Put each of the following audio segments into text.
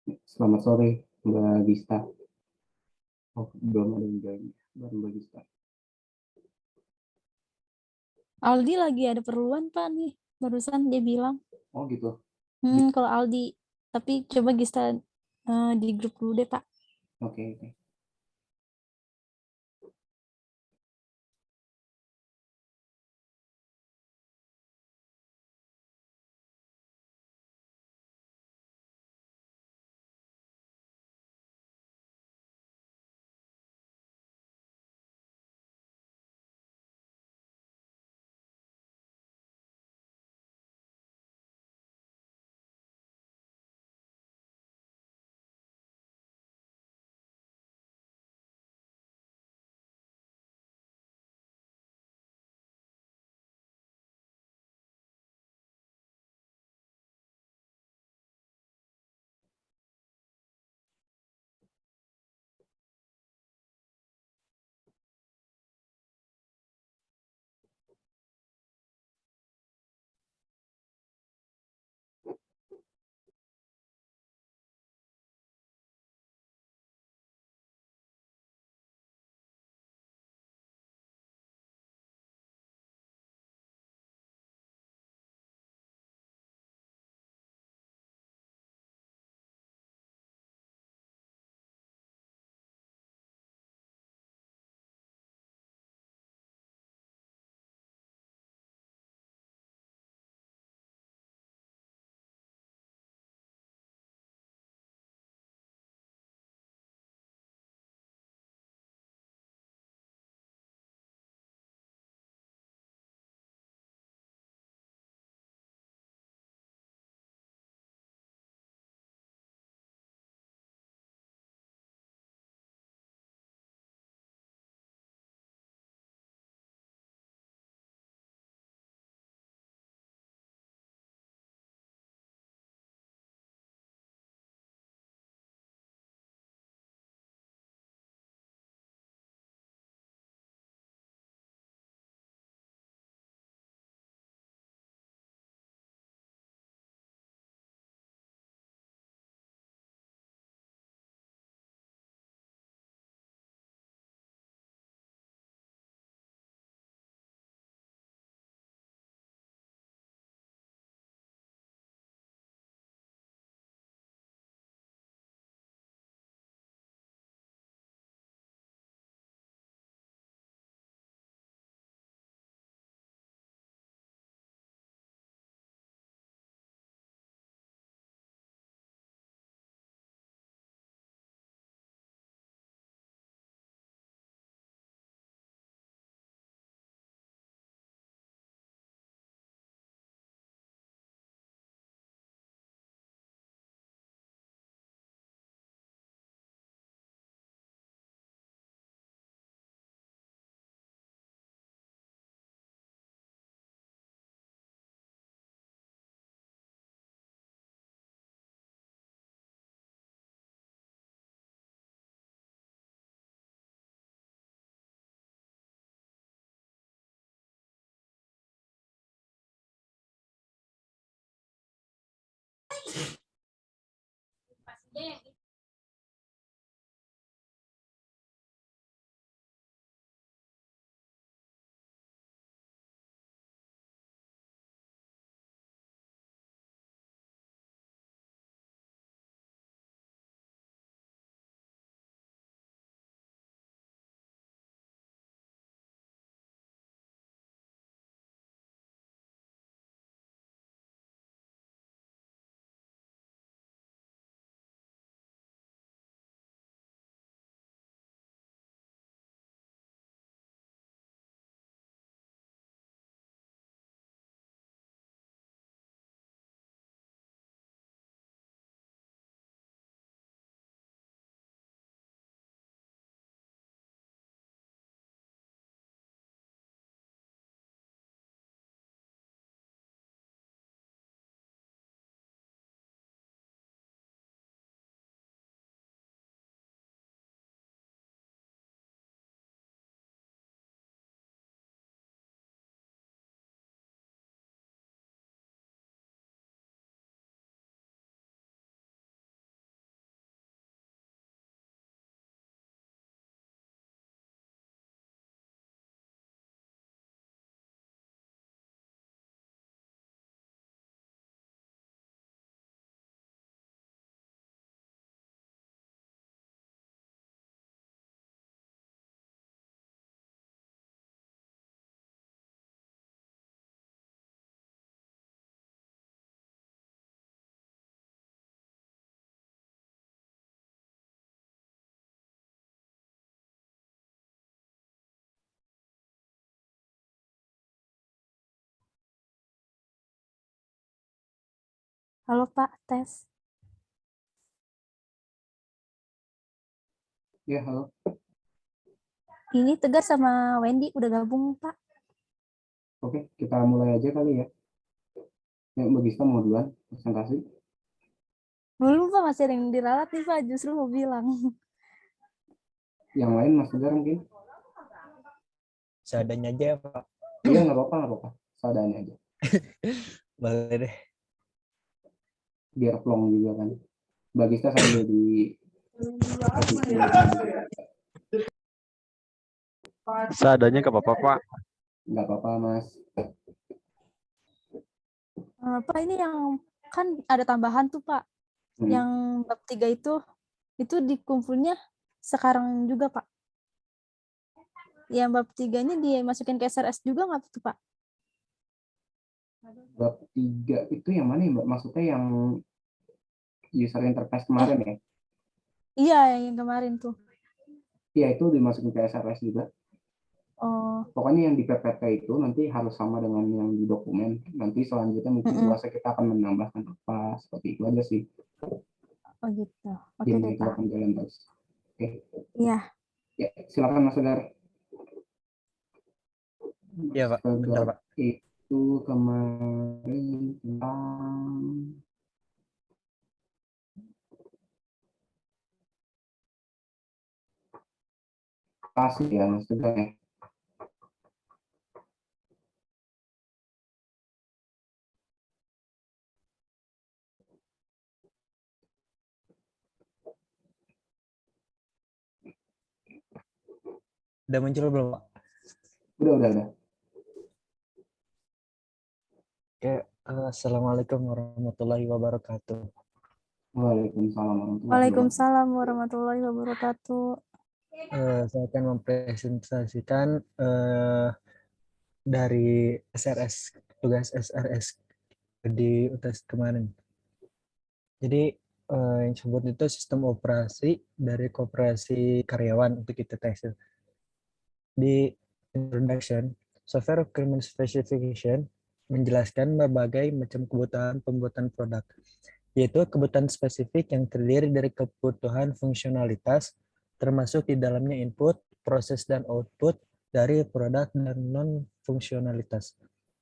Selamat sore, Mbak Gista. Oh, belum ada yang join. Baru Mbak Gista. Aldi lagi ada perluan Pak nih. Barusan dia bilang. Oh gitu. Kalau Aldi. Tapi coba Gista di grup dulu deh Pak. Oke, oke. Halo Pak, tes. Ya, halo. Ini Tegar sama Wendy udah gabung Pak. Oke, kita mulai aja kali ya. Yuk, Mbak Gista mau duluan presentasi. Belum Pak, masih ada yang diralat nih Pak, justru mau bilang. Yang lain Mas Tegar mungkin? Seadanya aja ya, Pak. Iya, nggak apa-apa, nggak apa-apa. Seadanya aja. Boleh deh. Biar plong juga kan. Mbak Gista sambil di revisi. Seadanya nggak apa-apa, Pak. Nggak apa-apa, Mas. Pak, ini yang kan ada tambahan tuh Pak. Yang bab 3 itu dikumpulnya sekarang juga Pak. Yang bab 3-nya dimasukin ke SRS juga nggak tuh Pak? Bab 3 itu yang mana ya, Mbak? Maksudnya yang user interface kemarin ya? Iya, yang kemarin tuh. Iya, itu dimasukin ke SRS juga. Oh, Pokoknya yang di PPT itu nanti harus sama dengan yang di dokumen. Nanti selanjutnya mungkin luasnya kita akan menambahkan apa, seperti itu aja sih. oh gitu. Oke Jadi deh itu Pak. akan jalan terus. Oke. Iya. Ya, silakan Mas Tegar. Iya, Pak. Bentar, Pak. Itu kemarin tentang pasti ya Mas Tegar ya. Udah muncul belum, Pak? Udah. Oke. Assalamualaikum warahmatullahi wabarakatuh. Waalaikumsalam warahmatullahi wabarakatuh. Waalaikumsalam warahmatullahi wabarakatuh. Saya akan mempresentasikan dari SRS, tugas SRS di UTS kemarin. Jadi yang disebut itu sistem operasi dari koperasi karyawan untuk kita tes. Di introduction, software requirement specification menjelaskan berbagai macam kebutuhan pembuatan produk, yaitu kebutuhan spesifik yang terdiri dari kebutuhan fungsionalitas, termasuk di dalamnya input, proses, dan output dari produk dan non-fungsionalitas.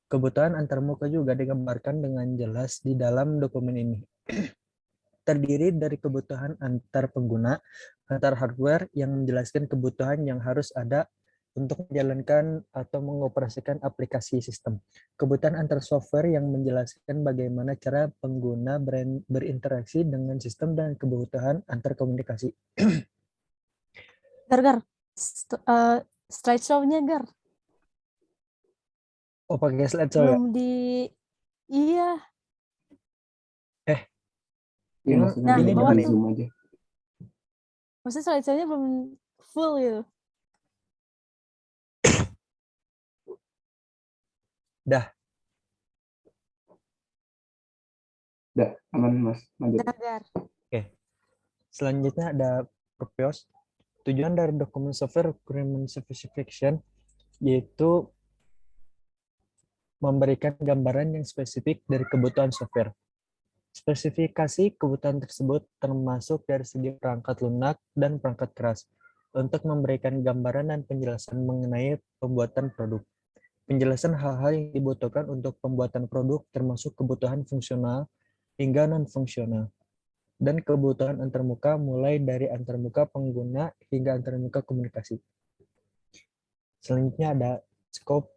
Kebutuhan antarmuka juga digambarkan dengan jelas di dalam dokumen ini. Terdiri dari kebutuhan antar pengguna, antar hardware yang menjelaskan kebutuhan yang harus ada untuk menjalankan atau mengoperasikan aplikasi sistem. Kebutuhan antar software yang menjelaskan bagaimana cara pengguna berinteraksi dengan sistem dan kebutuhan antar komunikasi. Gar. Slideshow-nya Gar. Oh, pakai slideshow ya? Belum di... Iya. Iya, Ini, maksudnya Nah, di bawah nih. tuh. Zoom aja. Maksudnya slideshow-nya belum full gitu. Dah. Udah, aman Mas. Lanjut. Gar. Oke. Selanjutnya ada purpose. Tujuan dari dokumen software requirement specification yaitu memberikan gambaran yang spesifik dari kebutuhan software. Spesifikasi kebutuhan tersebut termasuk dari segi perangkat lunak dan perangkat keras untuk memberikan gambaran dan penjelasan mengenai pembuatan produk. Penjelasan hal-hal yang dibutuhkan untuk pembuatan produk termasuk kebutuhan fungsional hingga non-fungsional dan kebutuhan antarmuka mulai dari antarmuka pengguna hingga antarmuka komunikasi. Selanjutnya ada scope,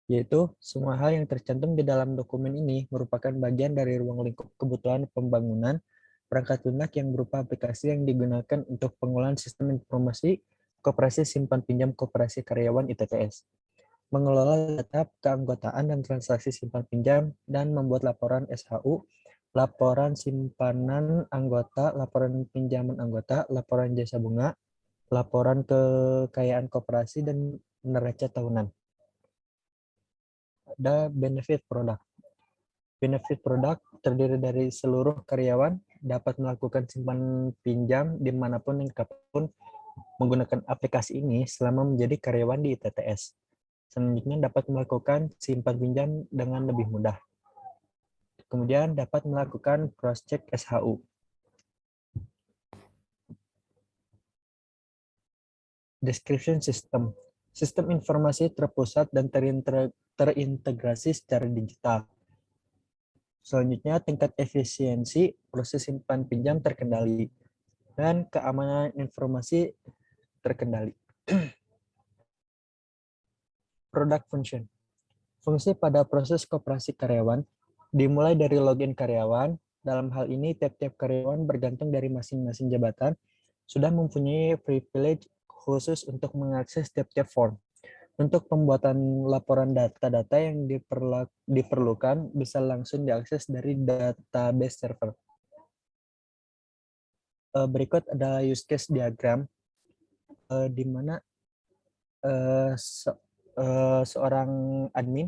yaitu semua hal yang tercantum di dalam dokumen ini merupakan bagian dari ruang lingkup kebutuhan pembangunan perangkat lunak yang berupa aplikasi yang digunakan untuk pengolahan sistem informasi koperasi simpan pinjam koperasi karyawan ITPS, mengelola data keanggotaan dan transaksi simpan pinjam, dan membuat laporan SHU, laporan simpanan anggota, laporan pinjaman anggota, laporan jasa bunga, laporan kekayaan koperasi, dan neraca tahunan. Ada benefit produk. Benefit produk terdiri dari seluruh karyawan dapat melakukan simpan pinjam dimanapun dan kapanpun menggunakan aplikasi ini selama menjadi karyawan di ITTS. Selanjutnya dapat melakukan simpan pinjam dengan lebih mudah. Kemudian dapat melakukan cross-check SHU. Description System. Sistem informasi terpusat dan terintegrasi secara digital. Selanjutnya, tingkat efisiensi proses simpan pinjam terkendali dan keamanan informasi terkendali. Product function. Fungsi pada proses koperasi karyawan dimulai dari login karyawan. Dalam hal ini, tiap-tiap karyawan bergantung dari masing-masing jabatan sudah mempunyai privilege khusus untuk mengakses tiap-tiap form. Untuk pembuatan laporan data-data yang diperlukan bisa langsung diakses dari database server. Berikut adalah use case diagram di mana seorang admin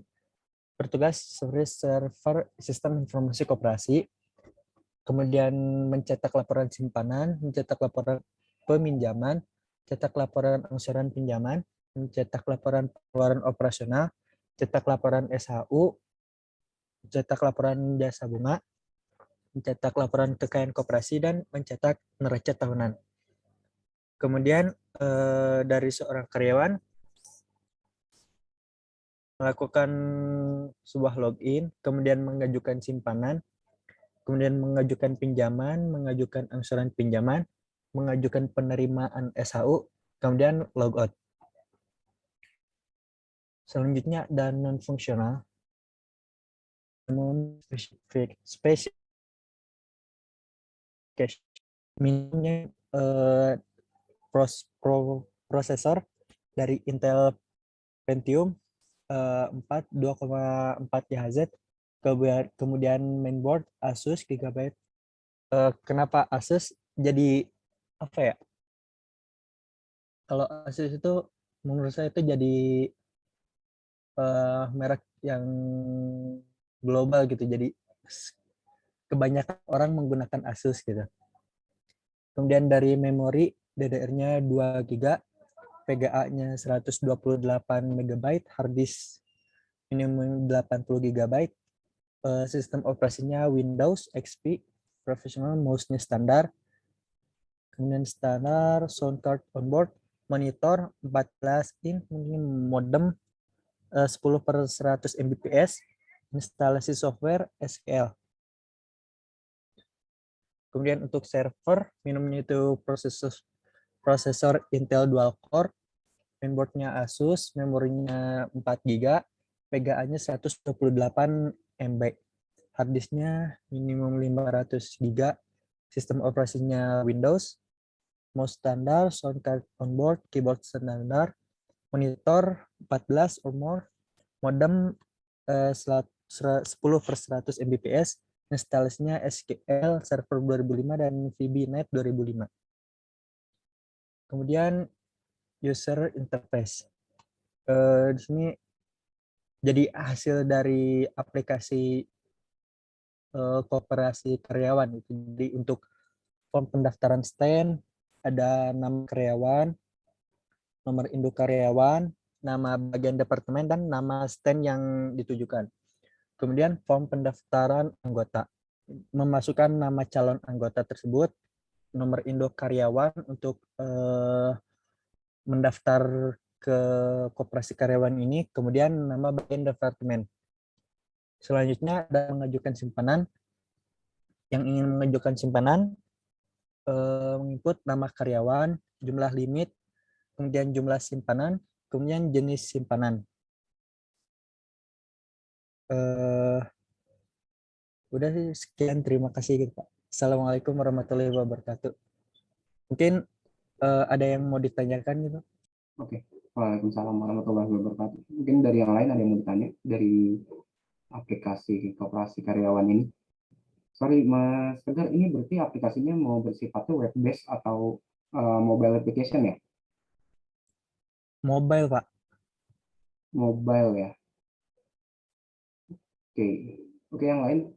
bertugas sebagai server sistem informasi koperasi, kemudian mencetak laporan simpanan, mencetak laporan peminjaman, cetak laporan angsuran pinjaman, mencetak laporan pengeluaran operasional, cetak laporan SHU, mencetak laporan jasa bunga, mencetak laporan kekayaan koperasi, dan mencetak neraca tahunan. Kemudian dari seorang karyawan melakukan sebuah login, kemudian mengajukan simpanan, kemudian mengajukan pinjaman, mengajukan angsuran pinjaman, mengajukan penerimaan SHU, kemudian logout. Selanjutnya ada non-fungsional. Non-specification. Minimnya prosesor dari Intel Pentium 4 2,4 GHz, kemudian mainboard Asus Gigabyte. Kenapa Asus? Jadi apa ya? Kalau Asus itu menurut saya itu jadi merek yang global gitu. Jadi kebanyakan orang menggunakan Asus gitu. Kemudian dari memori DDR-nya 2 GB, VGA-nya 128 MB, hard disk minimum 80 GB, sistem operasinya Windows XP, professional, mouse-nya standar, kemudian standar, sound card onboard, monitor 14 in, modem 10/100 Mbps, instalasi software SQL. Kemudian untuk server, minimumnya itu prosesor Intel dual core, mainboardnya Asus, memorinya 4 GB, VGA-nya 128 MB, harddisknya minimum 500 GB, sistem operasinya Windows, mouse standar, sound card onboard, keyboard standar, monitor 14 or more, modem 10/100 Mbps, instalasinya SQL Server 2005 dan VB-NET 2005. Kemudian user interface. Di sini jadi hasil dari aplikasi koperasi karyawan itu. Jadi untuk form pendaftaran stand ada nama karyawan, nomor induk karyawan, nama bagian departemen, dan nama stand yang ditujukan. Kemudian form pendaftaran anggota, memasukkan nama calon anggota tersebut, nomor induk karyawan untuk mendaftar ke koperasi karyawan ini, kemudian nama bagian departemen. Selanjutnya ada mengajukan simpanan. Yang ingin mengajukan simpanan menginput nama karyawan, jumlah limit, kemudian jumlah simpanan, kemudian jenis simpanan. Udah sih, sekian, terima kasih Pak. Assalamualaikum warahmatullahi wabarakatuh. Mungkin ada yang mau ditanyakan gitu? Oke. Waalaikumsalam warahmatullahi wabarakatuh. Mungkin dari yang lain ada yang mau ditanya dari aplikasi koperasi karyawan ini. Sorry Mas Tegar, ini berarti aplikasinya mau bersifatnya web based atau mobile application ya? Mobile, Pak. Mobile ya. Oke. Oke, yang lain.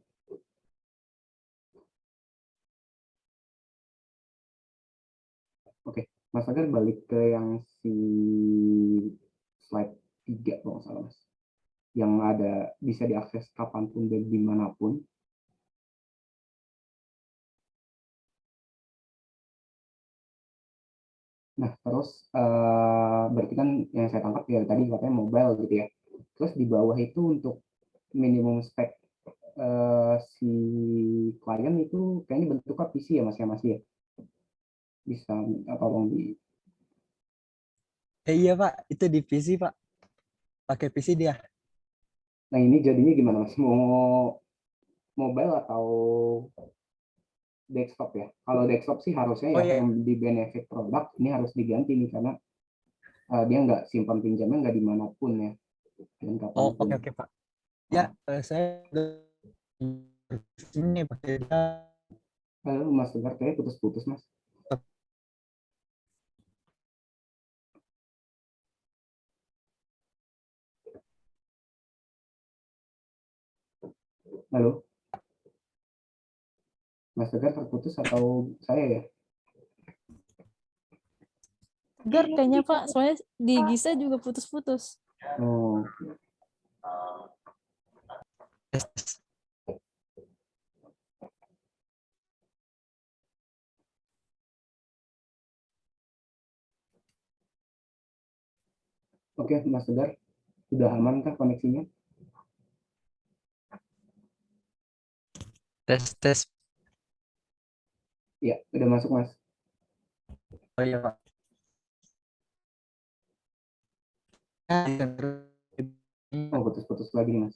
Oke, Mas Tegar balik ke yang si slide 3 kalau nggak salah Mas. Yang ada bisa diakses kapanpun dan dimanapun. Nah, terus berarti kan yang saya tangkap ya tadi katanya mobile gitu ya. Terus di bawah itu untuk minimum spek si klien itu kayaknya bentuknya PC ya Mas ya Mas ya. Bisa tolong di. Iya Pak, itu di PC Pak. Pakai PC dia. Nah, ini jadinya gimana Mas? Mau mobile atau desktop ya? Kalau desktop sih harusnya Oh ya iya. yang di benefit produk ini harus diganti nih karena dia nggak simpan pinjamnya nggak dimanapun ya dan Oh kapanpun. oke oke Pak. Ya, saya ini pakai dia. Halo Mas Tegar, kayaknya putus-putus Mas. Halo, Mas Tegar terputus atau saya ya? Tegar kayaknya Pak, soalnya di Gisa juga putus-putus. Oh, oke Mas Tegar, sudah aman kah koneksinya? Tes tes. Ya, udah masuk Mas. Oh iya Pak. Oh, putus-putus lagi nih Mas.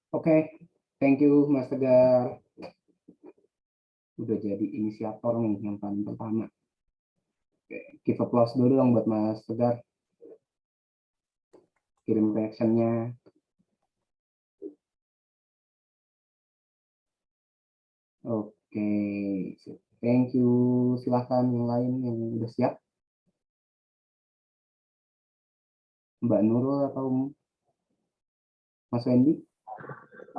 Oke, thank you Mas Tegar. Udah jadi inisiator nih yang paling pertama. Oke, give applause dulu dong buat Mas Tegar. Kirim reactionnya. Oke, thank you. Silahkan yang lain yang udah siap. Mbak Nurul atau Mas Wendy?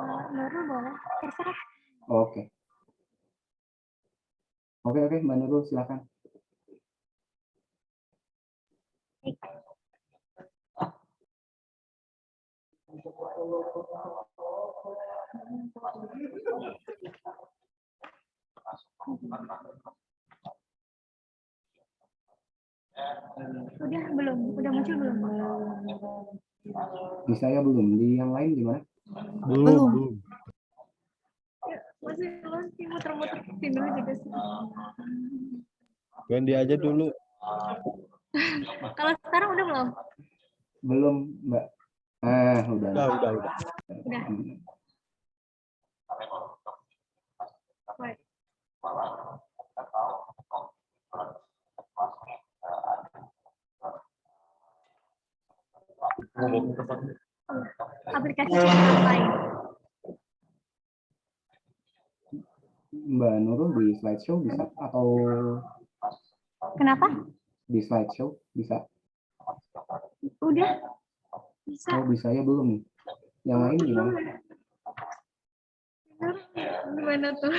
Nurul boleh, terserah. Oke. Oke, Mbak Nurul silahkan. Udah belum? Udah muncul belum? Di saya belum, di yang lain gimana? Belum. Masih muter-muter sini dulu juga sih. Ganti aja dulu. Kalau sekarang udah belum? Belum, Mbak. Ah, udah. Udah. Udah. Baik. Aplikasi lain. Mbak Nurul di slideshow bisa atau Kenapa? di slideshow bisa? Udah. Bisa. Oh, bisa ya belum nih. Yang lain gimana? Gimana tuh?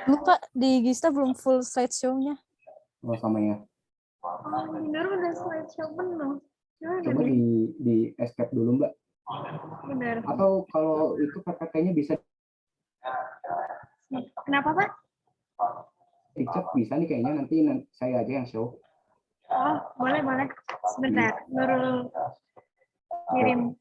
Lupa di Gista belum full slideshow-nya. Oh, sama ya. Bener udah slideshow penuh. Coba di escape dulu, Mbak. Bener. Atau kalau itu PPT-nya bisa Kenapa, Pak? dicek bisa nih kayaknya nanti saya aja yang show. Oh, boleh. Sebentar. Nurul kirim.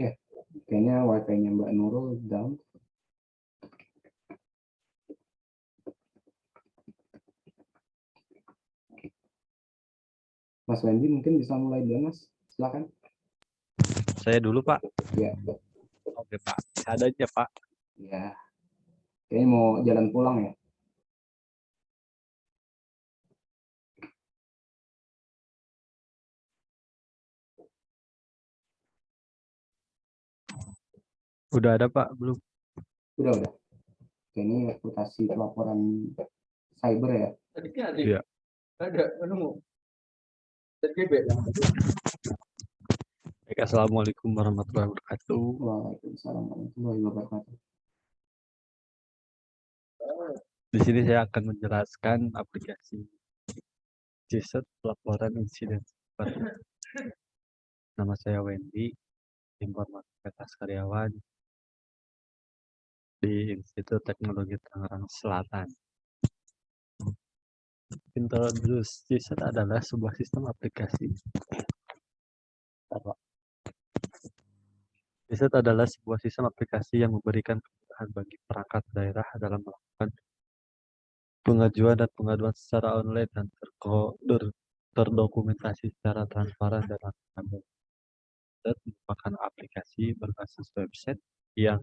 Kayaknya wifi-nya Mbak Nurul down. Mas Wendy mungkin bisa mulai dulu, Mas. Silakan. Saya dulu, Pak. Ya, Oke, Pak. Ada aja, Pak. ya. Kayaknya mau jalan pulang ya. Udah ada, Pak? Belum? Udah. Kayaknya reputasi pelaporan cyber ya. Iya. Baik, Assalamualaikum warahmatullahi wabarakatuh. Waalaikumsalam warahmatullahi wabarakatuh. Di sini saya akan menjelaskan aplikasi JSON pelaporan insiden cyber. Nama saya Wendy, informasi atas karyawan di Institut Teknologi Tangerang Selatan. Introduce JSON adalah sebuah sistem aplikasi. JSON adalah sebuah sistem aplikasi yang memberikan kemudahan bagi perangkat daerah dalam melakukan pengajuan dan pengaduan secara online dan terdokumentasi secara transparan dan akuntabel. Merupakan aplikasi berbasis website yang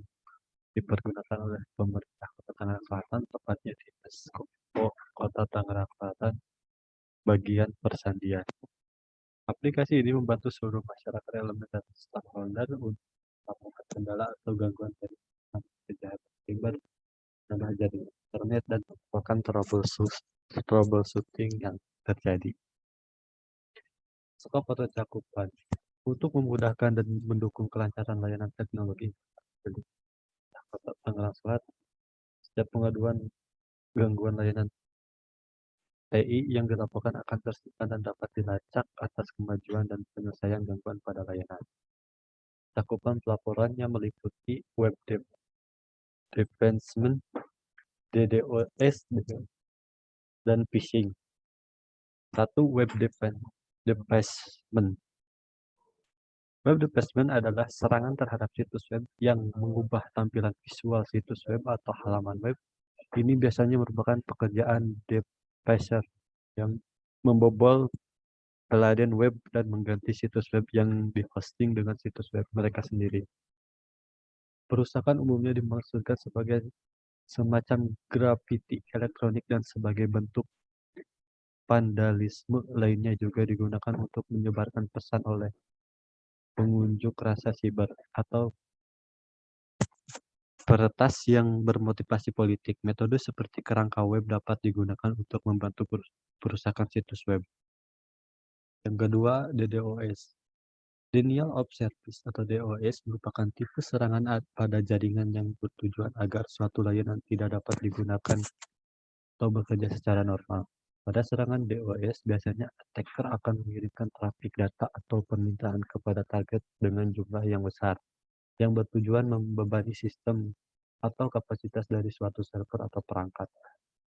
dipergunakan oleh pemerintah Kota Tangerang Selatan, tepatnya di Diskominfo Kota Tangerang Selatan, bagian Persandian. Aplikasi ini membantu seluruh masyarakat elemen dan stakeholder untuk melakukan kendala atau gangguan dari kejahatan cyber, nama jaringan internet, dan melakukan troubleshooting yang terjadi. Skop atau cakupan untuk memudahkan dan mendukung kelancaran layanan teknologi Kota Tangerang Selatan. Setiap pengaduan gangguan layanan TI yang dilaporkan akan tersimpan dan dapat dilacak atas kemajuan dan penyelesaian gangguan pada layanan. Cakupan pelaporannya meliputi web defacement, DDoS, dan phishing. 1. Web defacement. Web defacement adalah serangan terhadap situs web yang mengubah tampilan visual situs web atau halaman web. Ini biasanya merupakan pekerjaan defacer yang membobol peladen web dan mengganti situs web yang dihosting dengan situs web mereka sendiri. Perusakan umumnya dimaksudkan sebagai semacam grafiti elektronik dan sebagai bentuk vandalisme lainnya juga digunakan untuk menyebarkan pesan oleh pengunjuk rasa siber atau peretas yang bermotivasi politik. Metode seperti kerangka web dapat digunakan untuk membantu perusakan situs web. Yang kedua, DDoS. Denial of Service atau DOS merupakan tipe serangan pada jaringan yang bertujuan agar suatu layanan tidak dapat digunakan atau bekerja secara normal. Pada serangan DOS, biasanya attacker akan mengirimkan trafik data atau permintaan kepada target dengan jumlah yang besar, yang bertujuan membebani sistem atau kapasitas dari suatu server atau perangkat.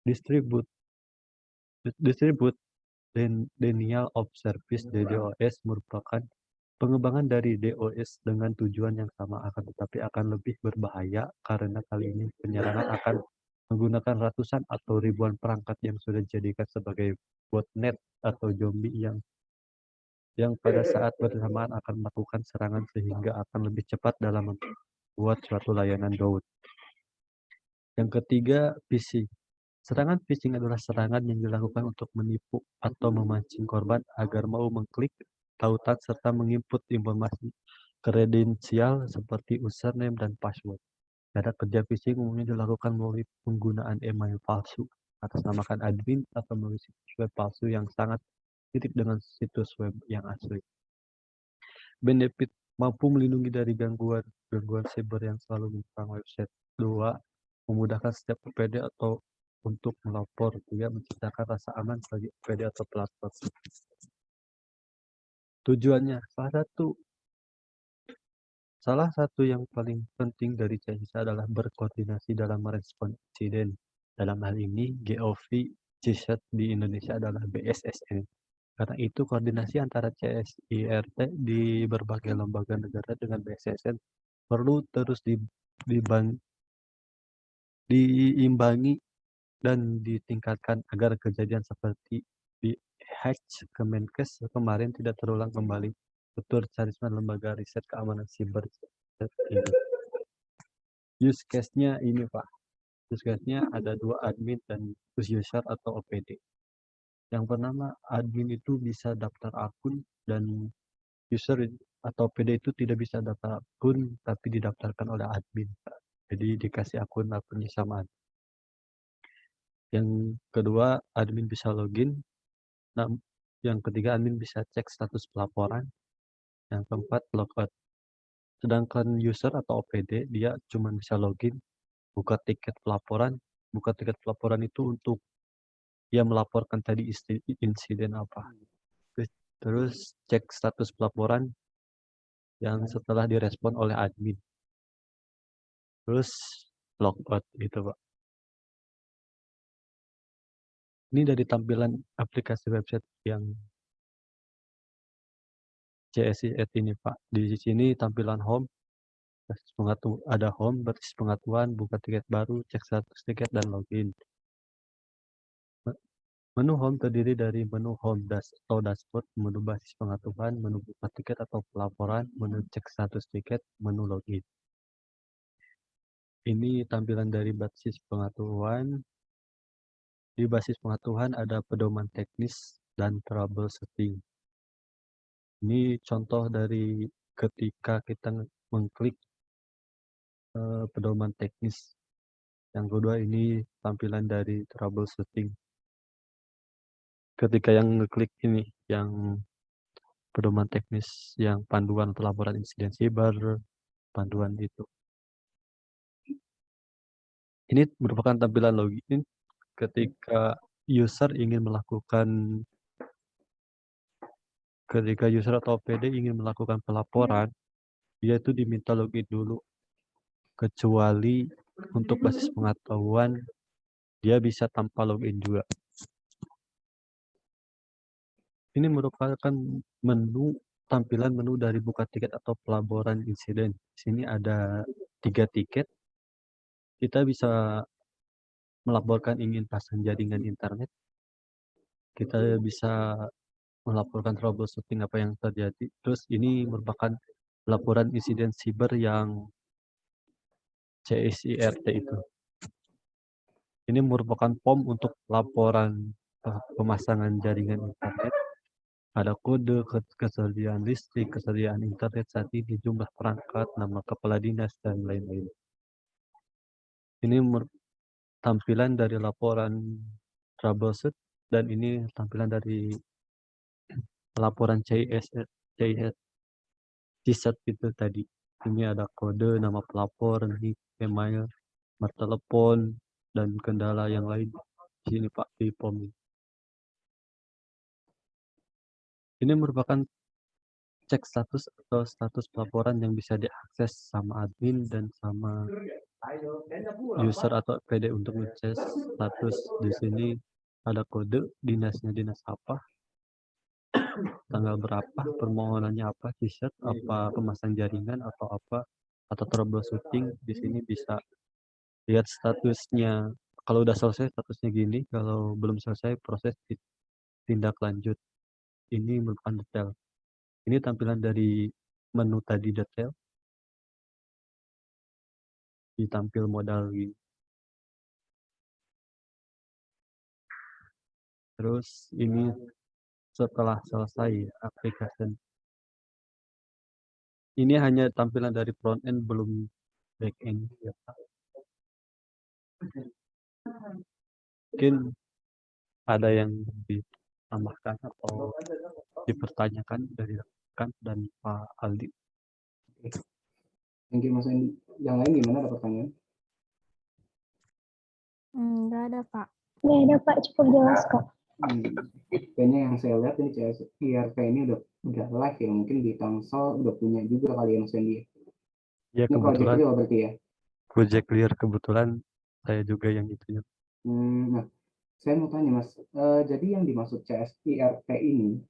Distribute Denial of Service (DDoS) merupakan pengembangan dari DOS dengan tujuan yang sama tetapi akan lebih berbahaya karena kali ini penyerangan akan menggunakan ratusan atau ribuan perangkat yang sudah dijadikan sebagai botnet atau zombie yang pada saat bersamaan akan melakukan serangan sehingga akan lebih cepat dalam membuat suatu layanan down. Yang ketiga, phishing. Serangan phishing adalah serangan yang dilakukan untuk menipu atau memancing korban agar mau mengklik tautan serta menginput informasi kredensial seperti username dan password. Cara kerja phishing umumnya dilakukan melalui penggunaan email palsu, atasnamakan admin, atau melalui situs web palsu yang sangat mirip dengan situs web yang asli. Benefit mampu melindungi dari gangguan cyber yang selalu menyerang website. 2. Memudahkan setiap OPD atau untuk melapor, juga menciptakan rasa aman bagi OPD atau pelapor. Tujuannya, salah satu yang paling penting dari CISA adalah berkoordinasi dalam merespon insiden. Dalam hal ini, GOV JSON di Indonesia adalah BSSN. Karena itu koordinasi antara CSIRT di berbagai lembaga negara dengan BSSN perlu terus diimbangi dan ditingkatkan agar kejadian seperti di Hatch Kemenkes kemarin tidak terulang kembali. Betul Carisma Lembaga Riset Keamanan Siber ini. Use case-nya ini Pak. Use case-nya ada 2 admin dan user atau OPD. Yang pertama, admin itu bisa daftar akun dan user atau PD itu tidak bisa daftar akun tapi didaftarkan oleh admin. Jadi dikasih akunnya sama admin. Yang kedua, admin bisa login. Nah, yang ketiga, admin bisa cek status pelaporan. Yang keempat, logout. Sedangkan user atau OPD dia cuma bisa login, buka tiket pelaporan. Buka tiket pelaporan itu untuk dia melaporkan tadi insiden apa. Terus cek status pelaporan yang setelah direspon oleh admin. Terus logout gitu Pak. Ini dari tampilan aplikasi website yang CSIRT ini Pak. Di sini tampilan home, ada home, basis pengetahuan, buka tiket baru, cek status tiket, dan login. Menu home terdiri dari menu home atau dashboard, menu basis pengetahuan, menu buka tiket atau pelaporan, menu cek status tiket, menu login. Ini tampilan dari basis pengetahuan. Di basis pengetahuan ada pedoman teknis dan troubleshooting. Ini contoh dari ketika kita mengklik pedoman teknis. Yang kedua ini tampilan dari troubleshooting. Ketika yang ngeklik ini, yang pedoman teknis, yang panduan pelaporan insiden siber, panduan itu. Ini merupakan tampilan login ketika user atau PD ingin melakukan pelaporan, dia itu diminta login dulu. Kecuali untuk basis pengetahuan, dia bisa tanpa login juga. Ini merupakan tampilan menu dari buka tiket atau pelaporan insiden. Di sini ada 3 tiket. Kita bisa melaporkan ingin pasang jaringan internet. Kita bisa melaporkan troubleshooting apa yang terjadi. Terus ini merupakan laporan insiden siber yang CSIRT itu. Ini merupakan form untuk laporan pemasangan jaringan internet. Ada kode, kesediaan listrik, kesediaan internet saat ini, jumlah perangkat, nama kepala dinas, dan lain-lain. Ini tampilan dari laporan troubleshoot, dan ini tampilan dari laporan CSIRT itu tadi. Ini ada kode, nama pelapor, email, nomor telepon, dan kendala yang lain. Di sini Pak, di form ini. Ini merupakan cek status atau status pelaporan yang bisa diakses sama admin dan sama user atau PD untuk ngecek status. Di sini ada kode, dinasnya dinas apa, tanggal berapa, permohonannya apa, t-shirt apa, pemasang jaringan atau apa, atau troubleshooting. Di sini bisa lihat statusnya. Kalau udah selesai statusnya gini, kalau belum selesai proses tindak lanjut. Ini merupakan detail. Ini tampilan dari menu tadi detail. Ditampil modal gini. Terus ini setelah selesai aplikasi. Ini hanya tampilan dari front end, belum back end. Ya. Mungkin ada yang ditambahkan atau dipertanyakan dari rekan dan Pak Aldi. Thank you Mas Andi. Yang lain gimana, ada pertanyaan? Enggak ada, Pak. Nggak ada Pak, cukup jelas kok. Kayaknya yang saya lihat ini CSIRT ini udah live ya, mungkin di Tangsel udah punya juga kali ya Mas Andi. Ya, Ini project kebetulan real berarti ya. Project Clear kebetulan saya juga yang itunya. Nah, Saya mau tanya Mas, jadi yang dimaksud CSIRT ini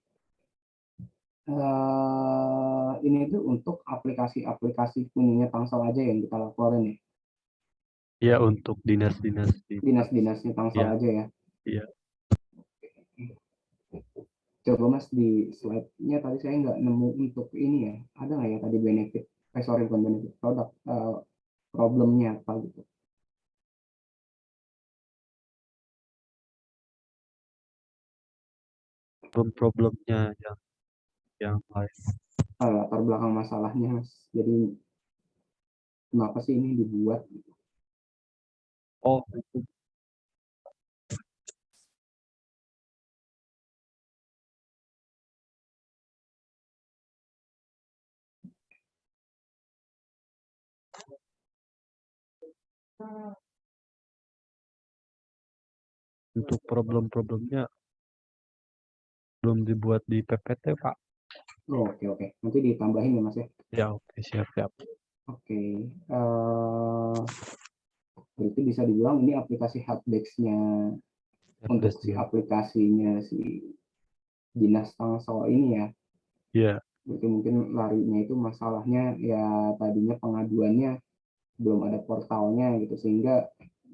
tuh untuk aplikasi-aplikasi punyanya Tangsel aja yang kita laporin ya? Ya, untuk dinas-dinas di Dinas-dinasnya Tangsel ya, aja ya? iya. Coba Mas di slide-nya tadi saya nggak nemu untuk ini ya, ada nggak ya tadi benefit, sorry bukan benefit, produk, problemnya apa gitu. Problemnya yang lain. Latar belakang masalahnya Mas, jadi kenapa sih ini dibuat? Oh, untuk problem-problemnya belum dibuat di PPT, Pak. Oh, oke, nanti ditambahin ya Mas ya. Ya, oke, siap-siap. Oke, berarti bisa dibilang ini aplikasi helpdesk-nya untuk si Helpdesk-nya. aplikasinya si Dinas Tangsel ini ya. Iya, Berarti mungkin larinya itu masalahnya ya tadinya pengaduannya belum ada portalnya gitu, sehingga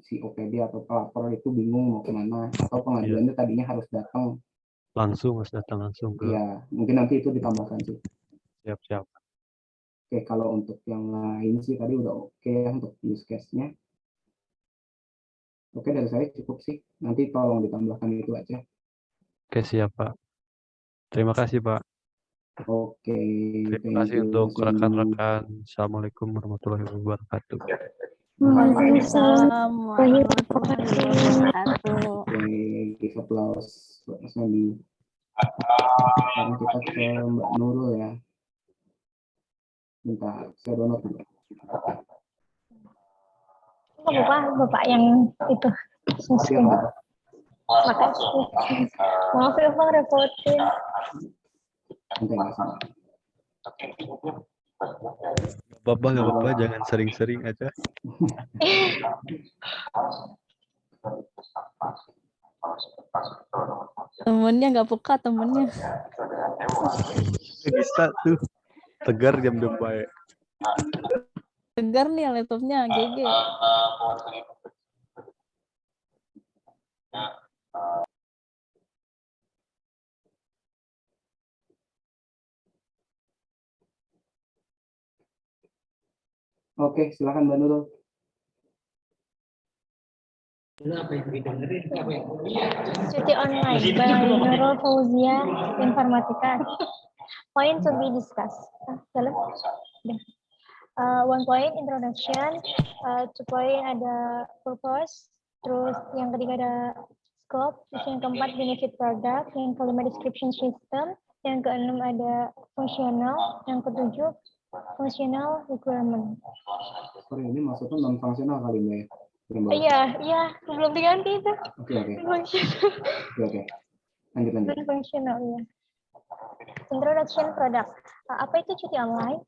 si OPD atau pelapor itu bingung mau kemana, atau iya. pengaduannya tadinya harus datang. Langsung harus datang langsung ke Ya mungkin nanti itu ditambahkan sih. siap-siap. Oke, kalau untuk yang lain sih tadi udah oke ya untuk use case-nya. Oke, dari saya cukup sih, nanti tolong ditambahkan itu aja. Oke, siap, Pak. Terima kasih, Pak. Oke, Terima thank kasih you untuk Mas Yandi. rekan-rekan. Assalamualaikum warahmatullahi wabarakatuh. Waalaikumsalam warahmatullahi wabarakatuh. Oke, give applause buat Mas Yandi. Sekarang kita ke Mbak Nurul ya. Bentar, saya download dulu. Bapak yang itu. Siap, Pak. Makasih. Maaf ya Bang, repotin. Santai, nggak salah. Gak apa-apa, jangan sering-sering aja. Temennya nggak peka temennya. Bisa tuh. Tegar jam-jam baik. Tegar nih laptopnya GG. Oke, silakan Mbak Nurul. Cuti online by Nurul Fauzia Informatika. Point to be discussed. Dalam? One point introduction, 2 point ada purpose, terus yang ketiga ada scope, terus yang keempat benefit product, yang kelima description system, yang keenam ada functional, yang ketujuh functional requirement. Sorry, ini maksudnya non fungsional kali Mbak ya? Iya, belum diganti itu. Oke. Non-functional. Lanjut. Non-functional, ya. Introduction product. Apa itu cuti online?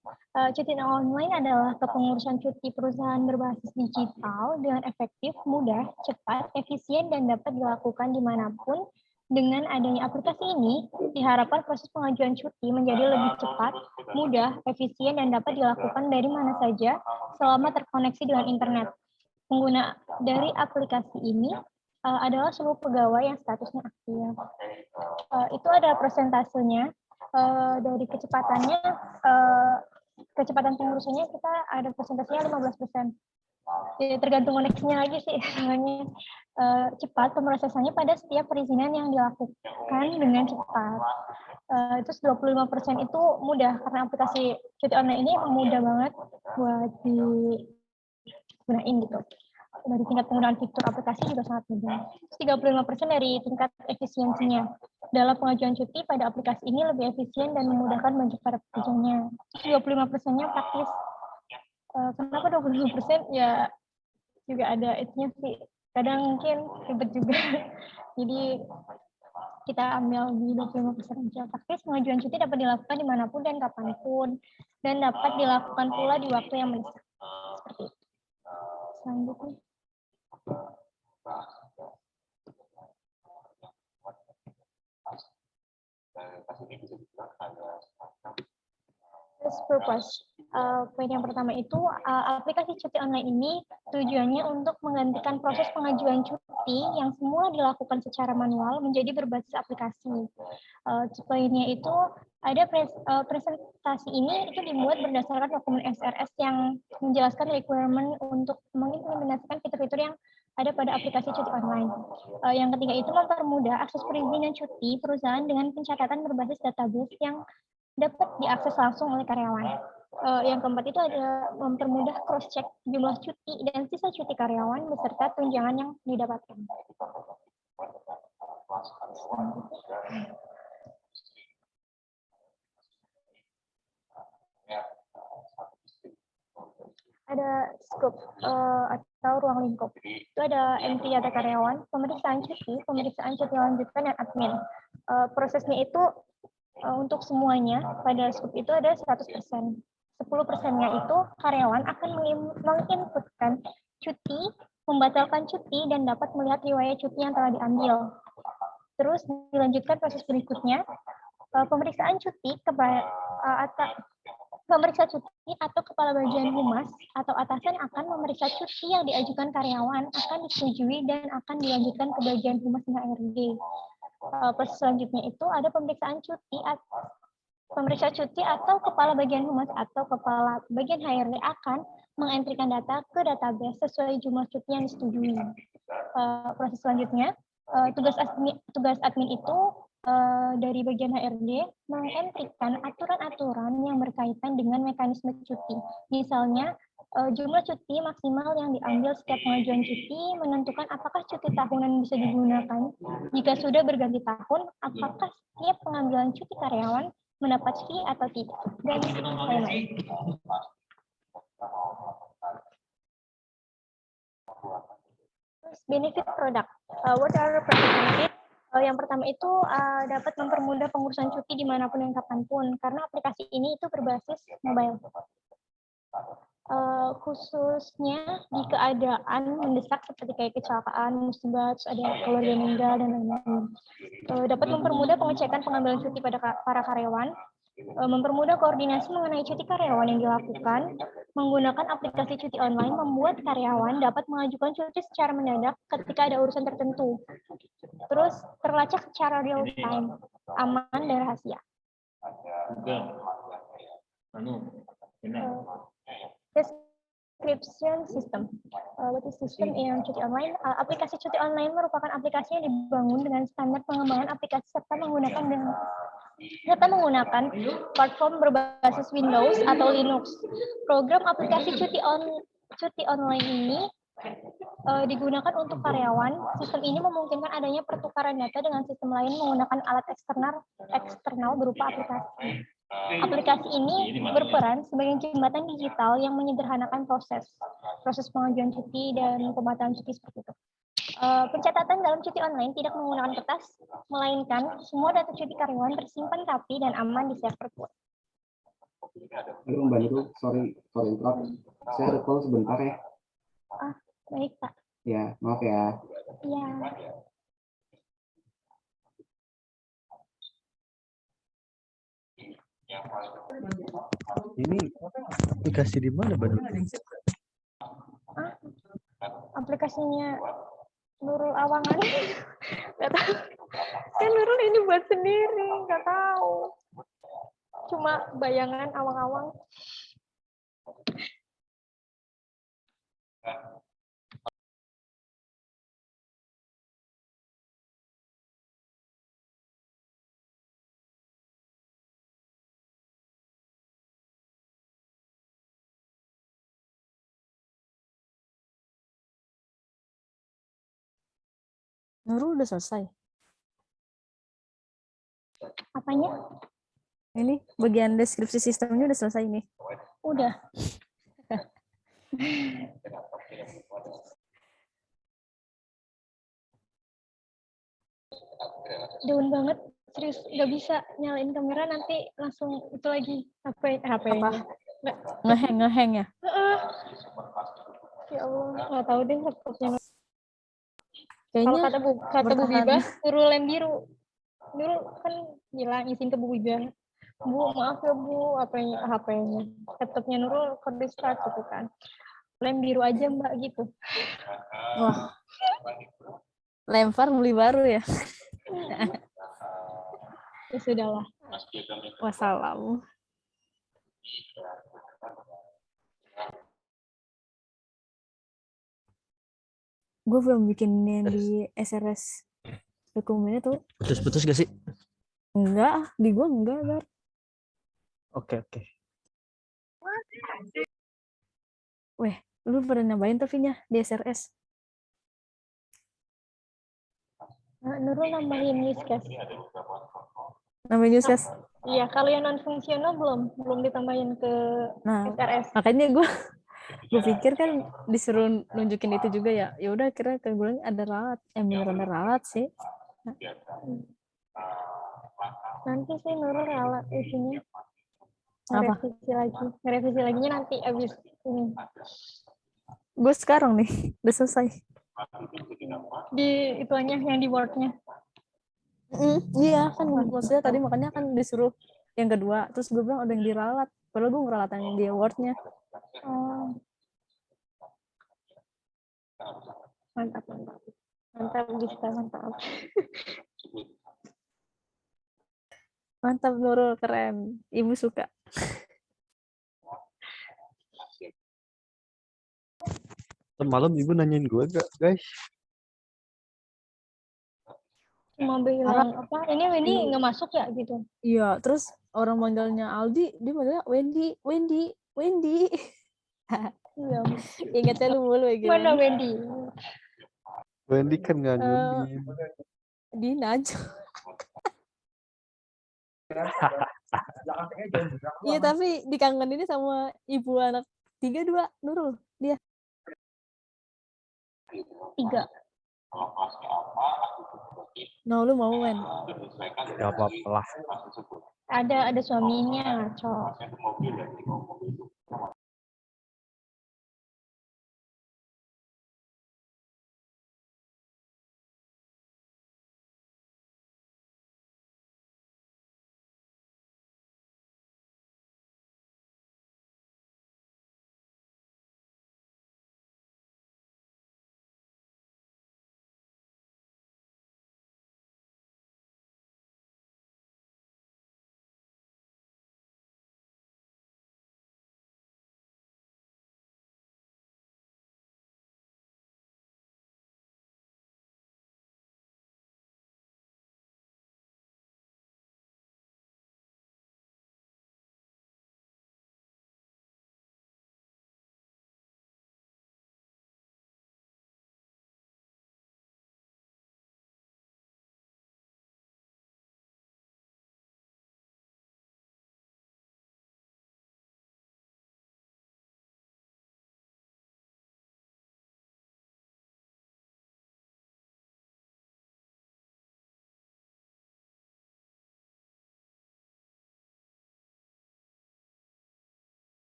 Cuti online adalah kepengurusan cuti perusahaan berbasis digital dengan efektif, mudah, cepat, efisien, dan dapat dilakukan dimanapun. Dengan adanya aplikasi ini, diharapkan proses pengajuan cuti menjadi lebih cepat, mudah, efisien, dan dapat dilakukan dari mana saja selama terkoneksi dengan internet. Pengguna dari aplikasi ini adalah seluruh pegawai yang statusnya aktif. Itu ada persentasenya. Dari kecepatannya, kecepatan pengurusannya kita ada persentasenya 15%. Jadi tergantung koneksinya lagi sih. Namanya cepat pemrosesannya pada setiap perizinan yang dilakukan dengan cepat. Terus 25% itu mudah karena aplikasi cuti online ini mudah banget buat digunain gitu. Dari tingkat penggunaan fitur aplikasi juga sangat mudah. 35% dari tingkat efisiensinya. Dalam pengajuan cuti pada aplikasi ini lebih efisien dan memudahkan bagi para pekerjanya. 25%-nya praktis. Kenapa 25%? Ya juga ada itunya sih. Kadang mungkin ribet juga. Jadi kita ambil di 25% aja. Praktis pengajuan cuti dapat dilakukan dimanapun dan kapanpun. Dan dapat dilakukan pula di waktu yang mendesak. Seperti itu. Selanjutnya. Use purpose. Poin yang pertama itu aplikasi cuti online ini tujuannya untuk menggantikan proses pengajuan cuti yang semula dilakukan secara manual menjadi berbasis aplikasi. Poinnya itu ada presentasi ini itu dibuat berdasarkan dokumen SRS yang menjelaskan requirement untuk mengimplementasikan fitur-fitur yang ada pada aplikasi cuti online. Yang ketiga itu mempermudah akses perizinan cuti perusahaan dengan pencatatan berbasis database yang dapat diakses langsung oleh karyawan. Yang keempat itu ada mempermudah cross-check jumlah cuti dan sisa cuti karyawan beserta tunjangan yang didapatkan. Ada scope atau ruang lingkup. Itu ada entry data karyawan, pemeriksaan cuti lanjutan, dan admin. Prosesnya itu untuk semuanya pada scope itu ada 100%. 10%-nya itu karyawan akan menginputkan cuti, membatalkan cuti, dan dapat melihat riwayat cuti yang telah diambil. Terus dilanjutkan proses berikutnya, pemeriksaan cuti pemeriksa cuti atau kepala bagian humas atau atasan akan memeriksa cuti yang diajukan karyawan akan disetujui dan akan dilanjutkan ke bagian humas dan HRD. Proses selanjutnya itu ada pemeriksa cuti atau kepala bagian humas atau kepala bagian HRD akan mengentrikan data ke database sesuai jumlah cuti yang disetujui. Proses selanjutnya, tugas admin itu dari bagian HRD mengentrikan aturan-aturan yang berkaitan dengan mekanisme cuti. Misalnya, jumlah cuti maksimal yang diambil setiap pengajuan cuti, menentukan apakah cuti tahunan bisa digunakan. Jika sudah berganti tahun, apakah setiap pengambilan cuti karyawan mendapat fee atau tidak, dan lain-lain. Benefit produk. What are the product benefit? Yang pertama itu dapat mempermudah pengurusan cuti dimanapun dan kapanpun, karena aplikasi ini itu berbasis mobile. Khususnya di keadaan mendesak seperti kayak kecelakaan, musibah, ada keluarga meninggal, dan lain-lain. Dapat mempermudah pengecekan pengambilan cuti pada para karyawan, mempermudah koordinasi mengenai cuti karyawan yang dilakukan, menggunakan aplikasi cuti online membuat karyawan dapat mengajukan cuti secara mendadak ketika ada urusan tertentu. Terus terlacak secara real time, aman dan rahasia. Description system. What is system yang cuti online? Aplikasi cuti online merupakan aplikasi yang dibangun dengan standar pengembangan aplikasi serta menggunakan platform berbasis Windows atau Linux. Program aplikasi cuti online ini digunakan untuk karyawan. Sistem ini memungkinkan adanya pertukaran data dengan sistem lain menggunakan alat eksternal berupa aplikasi. Aplikasi ini berperan sebagai jembatan digital yang menyederhanakan proses pengajuan cuti dan pembatalan cuti seperti itu. Pencatatan dalam cuti online tidak menggunakan kertas, melainkan semua data cuti karyawan tersimpan rapi dan aman di server cloud. Halo Mbak Nurul, sorry interrupt. Saya ada call sebentar ya. Baik Pak. Ya, maaf ya. Ya. Ini aplikasi di mana, Mbak Nurul? Aplikasinya Nurul Awangan. Nggak tahu. Kan Nurul ini buat sendiri, nggak tahu. Cuma bayangan awang-awang. Nurul udah selesai. Apanya? Ini bagian deskripsi sistemnya udah selesai nih. Udah. Daun banget, serius nggak bisa nyalain kamera, nanti langsung itu lagi HP. Apa? Ngeheng ya? Ya Allah, nggak tahu deh laptopnya. Kayaknya Kalau kata Bu Bibah, suruh lem biru. Nurul kan bilang izin ke Bu Wiga, Bu maaf ya Bu, HP-nya laptopnya Nurul kode start gitu kan, lem biru aja Mbak gitu. Wah, lempar beli baru ya. Ya sudahlah. Wassalam. Gue belum bikin yang di SRS dokumennya tuh. Putus-putus gak sih? Enggak, di gue enggak, Gar. Oke. Weh, lu pernah nambahin tapi nya di SRS? Nurul nambahin newscast. Nambahin newscast? Iya, kalau yang non fungsional belum ditambahin ke SRS. Makanya gue pikir kan disuruh nunjukin itu juga ya. Ya udah kira ke gue ada ralat, beneran ada ralat sih. Nanti sih Nurul ralat isinya. Apa? Revisi laginya nanti abis ini. Gue sekarang nih, udah selesai. Di ituannya yang di Word-nya. Iya kan, maksudnya tadi makanya kan disuruh yang kedua. Terus gue bilang ada yang diralat. Padahal gue ngeralat yang di Word-nya. Mantap. Mantap, bisa mantap. Mantap Nurul, keren. Ibu suka. Semalam ibu nanyain gue gak, guys? Cuma bilang apa? Ini Wendy nggak masuk ya gitu. Iya, terus orang manggilnya Aldi, dia manggilnya Wendy. Iya. Ingatnya lu mulu ya Mana gimana? Wendy? Wendy kan ngangenin. Dina aja. Iya, tapi dikangeninnya sama ibu anak 3 2 Nurul dia. 3. No, lu mau men? Gak apa-apa lah. Ada suaminya, cowok.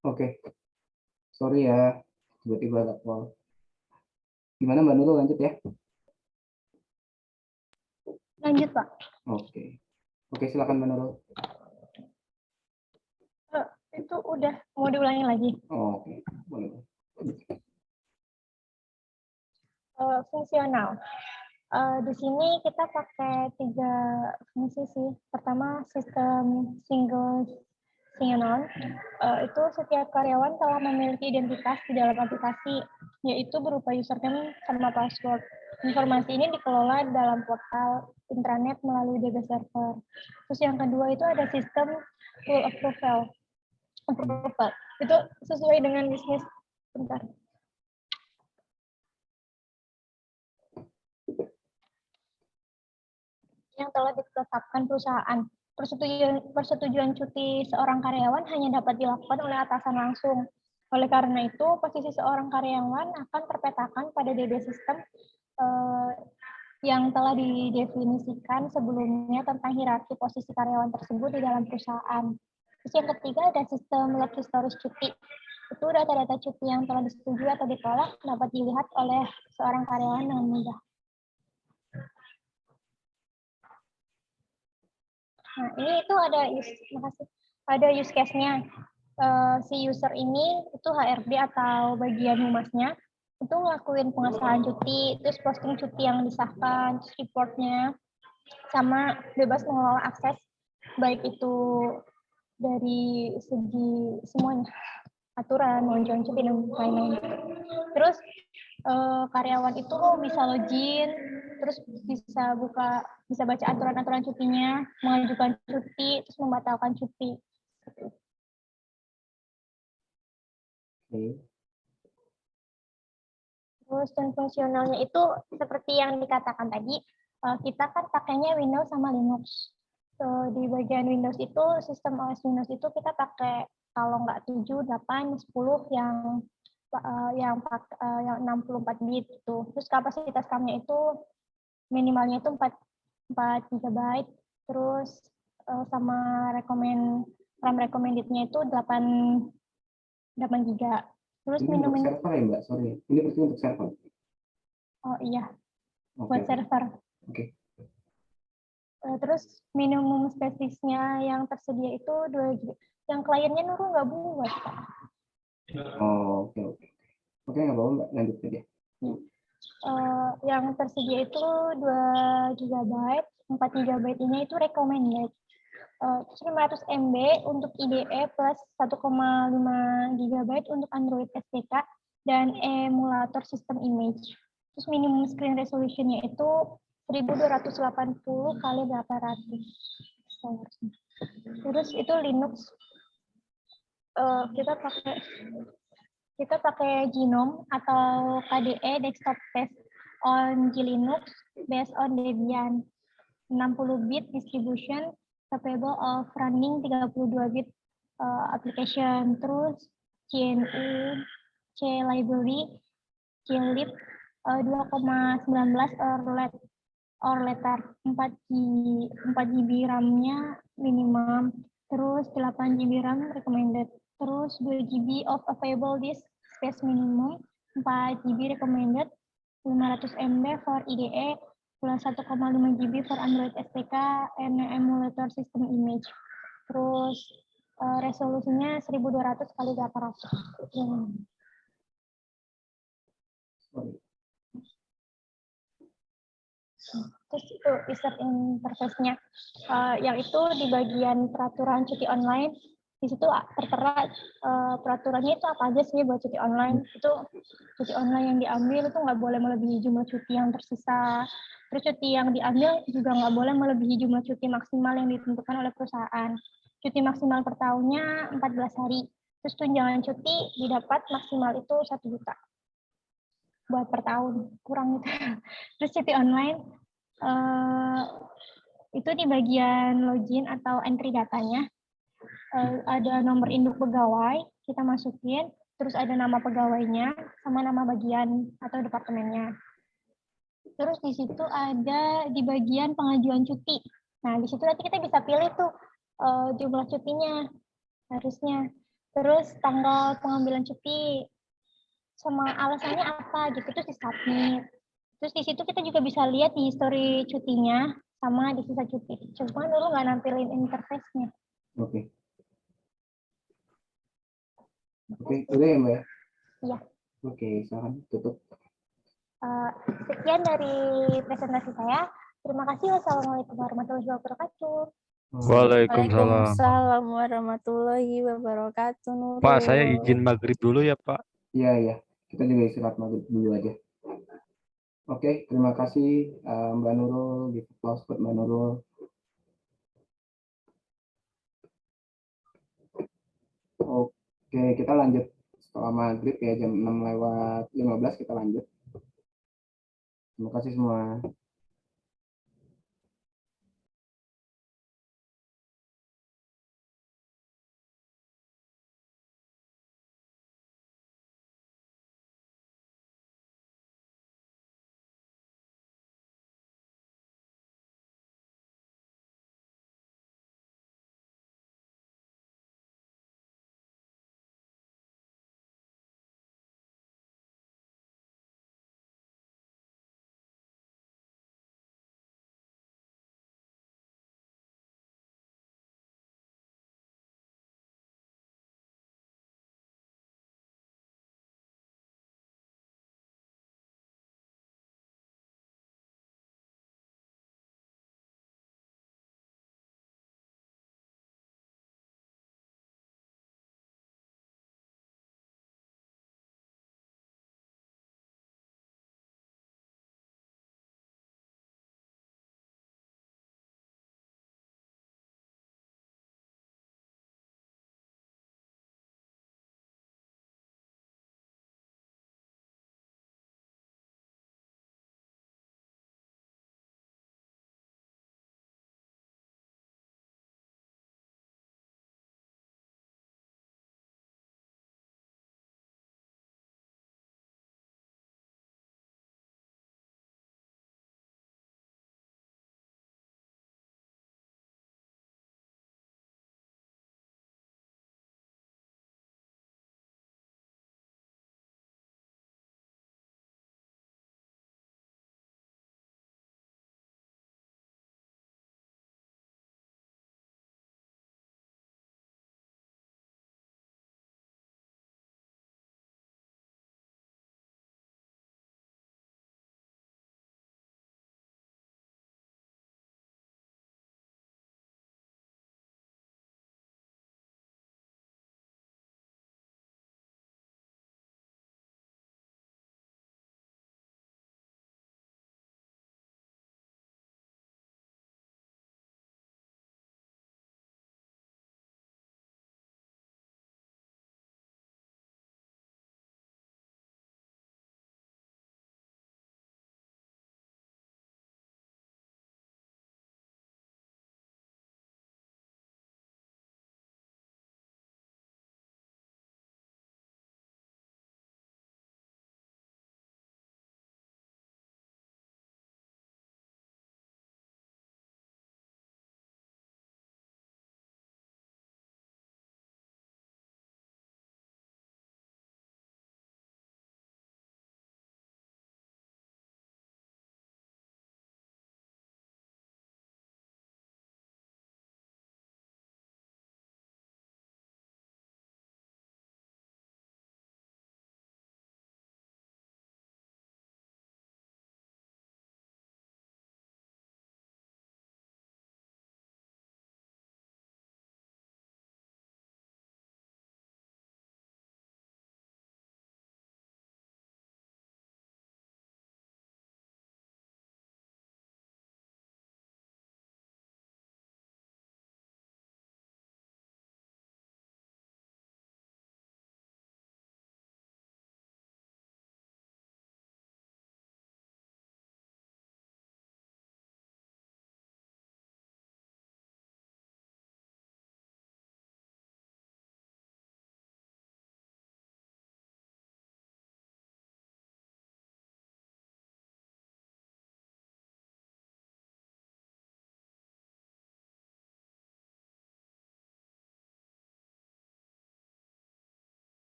Oke, sorry ya, tiba-tiba ada call. Gimana Mbak Nurul, lanjut ya? Lanjut, Pak. Oke, silakan Mbak Nurul. Itu udah mau diulangi lagi. Oke, boleh. Fungsional. Di sini kita pakai 3 fungsi sih. Pertama, sistem single sign-on. Itu setiap karyawan telah memiliki identitas di dalam aplikasi, yaitu berupa username sama password. Informasi ini dikelola dalam portal intranet melalui DB server. Terus yang kedua itu ada sistem full approval. Itu sesuai dengan bisnis. Bentar. Yang telah ditetapkan perusahaan. Persetujuan cuti seorang karyawan hanya dapat dilakukan oleh atasan langsung. Oleh karena itu, posisi seorang karyawan akan terpetakan pada DB sistem yang telah didefinisikan sebelumnya tentang hierarki posisi karyawan tersebut di dalam perusahaan. Terus yang ketiga ada sistem log historis cuti. Itu data-data cuti yang telah disetujui atau ditolak dapat dilihat oleh seorang karyawan dengan mudah. Nah, ini itu ada use case-nya. Si user ini itu HRD atau bagian humasnya itu ngelakuin pengesahan cuti, terus posting cuti yang disahkan, terus reportnya, sama bebas mengelola akses baik itu dari segi semuanya, aturan, mengajukan cuti dan lain-lain. Terus karyawan itu bisa login, terus bisa baca aturan-aturan cutinya, mengajukan cuti, terus membatalkan cuti. Terus dan fungsionalnya itu seperti yang dikatakan tadi, kita kan pakainya Windows sama Linux. Di bagian Windows itu, sistem OS Windows itu kita pakai kalau nggak 7, 8, 10 yang 64 bit itu. Terus kapasitas RAM-nya itu minimalnya itu 4 GB, terus sama RAM recommended-nya itu 8 GB. Terus Ini untuk server ya Mbak, sorry. Ini berarti untuk server. Oh iya, buat server. Oke. Terus minimum space-nya yang tersedia itu 2 GB. Yang kliennya Nurul nggak buat, Pak. Oke. Oke, nggak apa-apa Mbak, lanjut aja. Yang tersedia itu 2 GB, 4 GB ini itu recommended. 500 MB untuk IDE plus 1,5 GB untuk Android SDK dan emulator sistem image. Terus minimum screen resolution-nya itu 1280 kali 800. Terus itu Linux. Kita pakai Genome atau KDE desktop test on Linux based on Debian. 60 bit distribution capable of running 32 bit application. Terus CNU, C library, CLib 2,19 or letter 4 GB RAM-nya minimum. Terus 8 GB RAM recommended. Terus 2 GB of available disk space minimum, 4 GB recommended, 500 MB for IDE, plus 1,5 GB for Android SDK and emulator system image. Terus resolusinya 1200 kali 800. Terus itu user interface-nya. Yang itu di bagian peraturan cuti online, di situ tertera peraturannya itu apa aja sih buat cuti online. Itu cuti online yang diambil itu nggak boleh melebihi jumlah cuti yang tersisa. Terus cuti yang diambil juga nggak boleh melebihi jumlah cuti maksimal yang ditentukan oleh perusahaan. Cuti maksimal per tahunnya 14 hari. Terus tunjangan cuti didapat maksimal itu 1 juta. Buat per tahun, kurang itu. Terus cuti online, itu di bagian login atau entry datanya, ada nomor induk pegawai, kita masukin, terus ada nama pegawainya, sama nama bagian atau departemennya. Terus di situ ada di bagian pengajuan cuti. Nah, di situ nanti kita bisa pilih tuh jumlah cutinya harusnya. terus tanggal pengambilan cuti, sama alasannya apa gitu, terus di-submit. Terus di situ kita juga bisa lihat di history cutinya sama di sisa cuti. Cuma dulu nggak nampilin interface-nya. Oke. Oke, udah ya Mbak ya? Iya. Oke, silakan tutup. Sekian dari presentasi saya. Terima kasih. Wassalamualaikum warahmatullahi wabarakatuh. Waalaikumsalam. Waalaikumsalam warahmatullahi wabarakatuh. Pak, saya Nurul. izin maghrib dulu ya, Pak. Iya, iya. Kita juga istirahat maghrib dulu aja. Oke, terima kasih Mbak Nurul. Give applause buat Mbak Nurul. Oke, kita lanjut setelah maghrib ya, jam 6:15 kita lanjut. Terima kasih semua.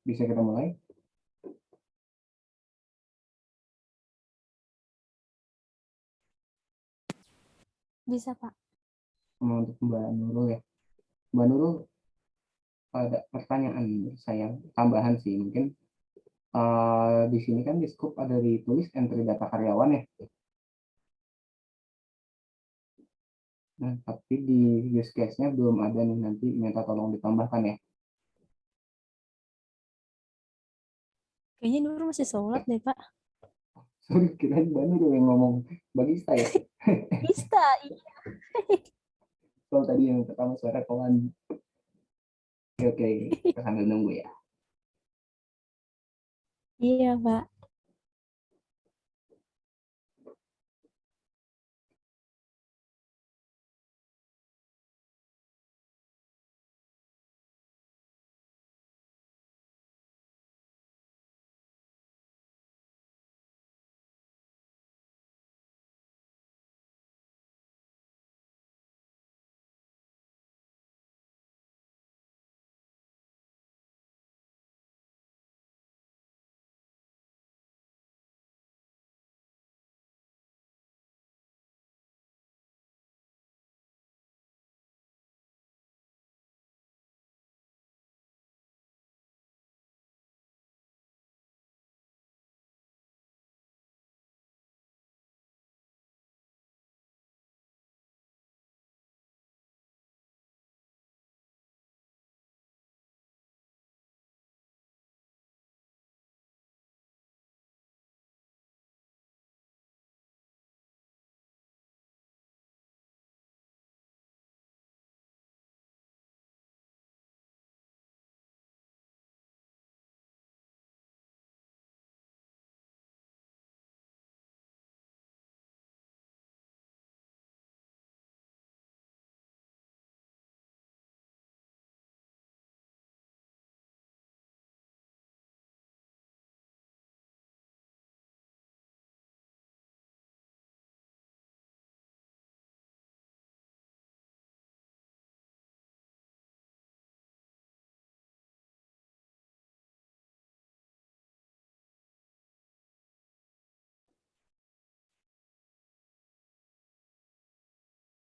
Bisa kita mulai? Bisa, Pak. Sama untuk Mbak Nurul ya. Mbak Nurul, ada pertanyaan saya tambahan sih mungkin. Di sini kan di scope ada ditulis entry data karyawan ya. Nah, tapi di use case-nya belum ada nih, nanti minta tolong ditambahkan ya. Kayaknya Nur masih sholat deh, Pak. Sorry, kirain Mbak Nurul yang ngomong barista ya. Bisa, iya. Soal tadi yang pertama suara kawan. Oke, kita sambil nunggu ya. Iya, Pak.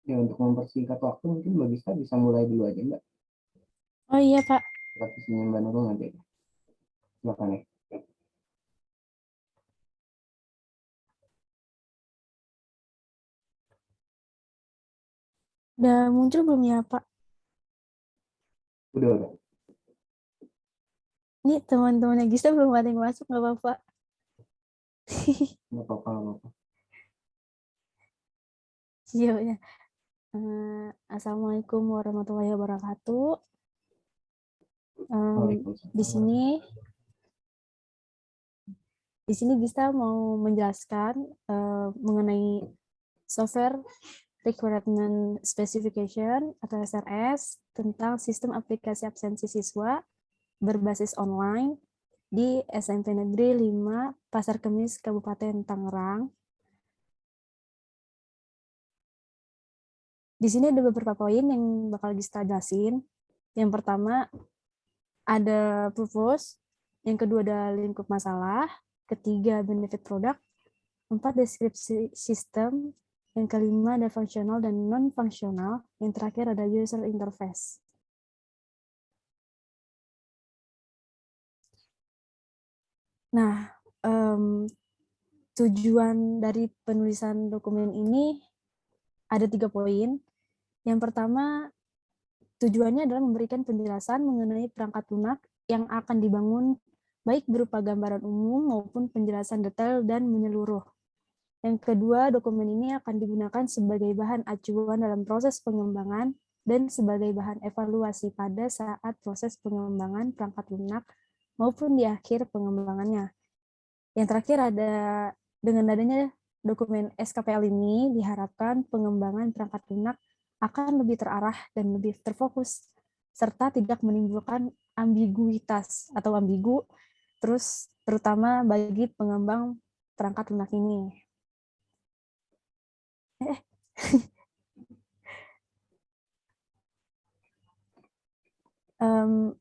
Ya, untuk mempersingkat waktu mungkin Mbak Gista bisa mulai dulu aja Mbak. Oh iya, Pak. Revisinya Mbak Nurul nanti. Silakan ya. Udah muncul belum ya, Pak? Udah. Ini teman-temannya Gista belum ada yang masuk, nggak apa-apa. Nggak apa-apa, nggak apa-apa. Iya, ya. Assalamualaikum warahmatullahi wabarakatuh. Di sini Gista mau menjelaskan mengenai software requirement specification atau SRS tentang sistem aplikasi absensi siswa berbasis online di SMP Negeri 5 Pasar Kemis Kabupaten Tangerang. Di sini ada beberapa poin yang bakal Gista jelasin. Yang pertama ada purpose, yang kedua ada lingkup masalah, ketiga benefit produk, 4 deskripsi sistem, yang kelima ada fungsional dan non-fungsional, yang terakhir ada user interface. Nah, tujuan dari penulisan dokumen ini ada 3 poin. Yang pertama, tujuannya adalah memberikan penjelasan mengenai perangkat lunak yang akan dibangun baik berupa gambaran umum maupun penjelasan detail dan menyeluruh. Yang kedua, dokumen ini akan digunakan sebagai bahan acuan dalam proses pengembangan dan sebagai bahan evaluasi pada saat proses pengembangan perangkat lunak maupun di akhir pengembangannya. Yang terakhir ada dengan adanya dokumen SKPL ini diharapkan pengembangan perangkat lunak akan lebih terarah dan lebih terfokus serta tidak menimbulkan ambiguitas atau ambigu terus terutama bagi pengembang perangkat lunak ini.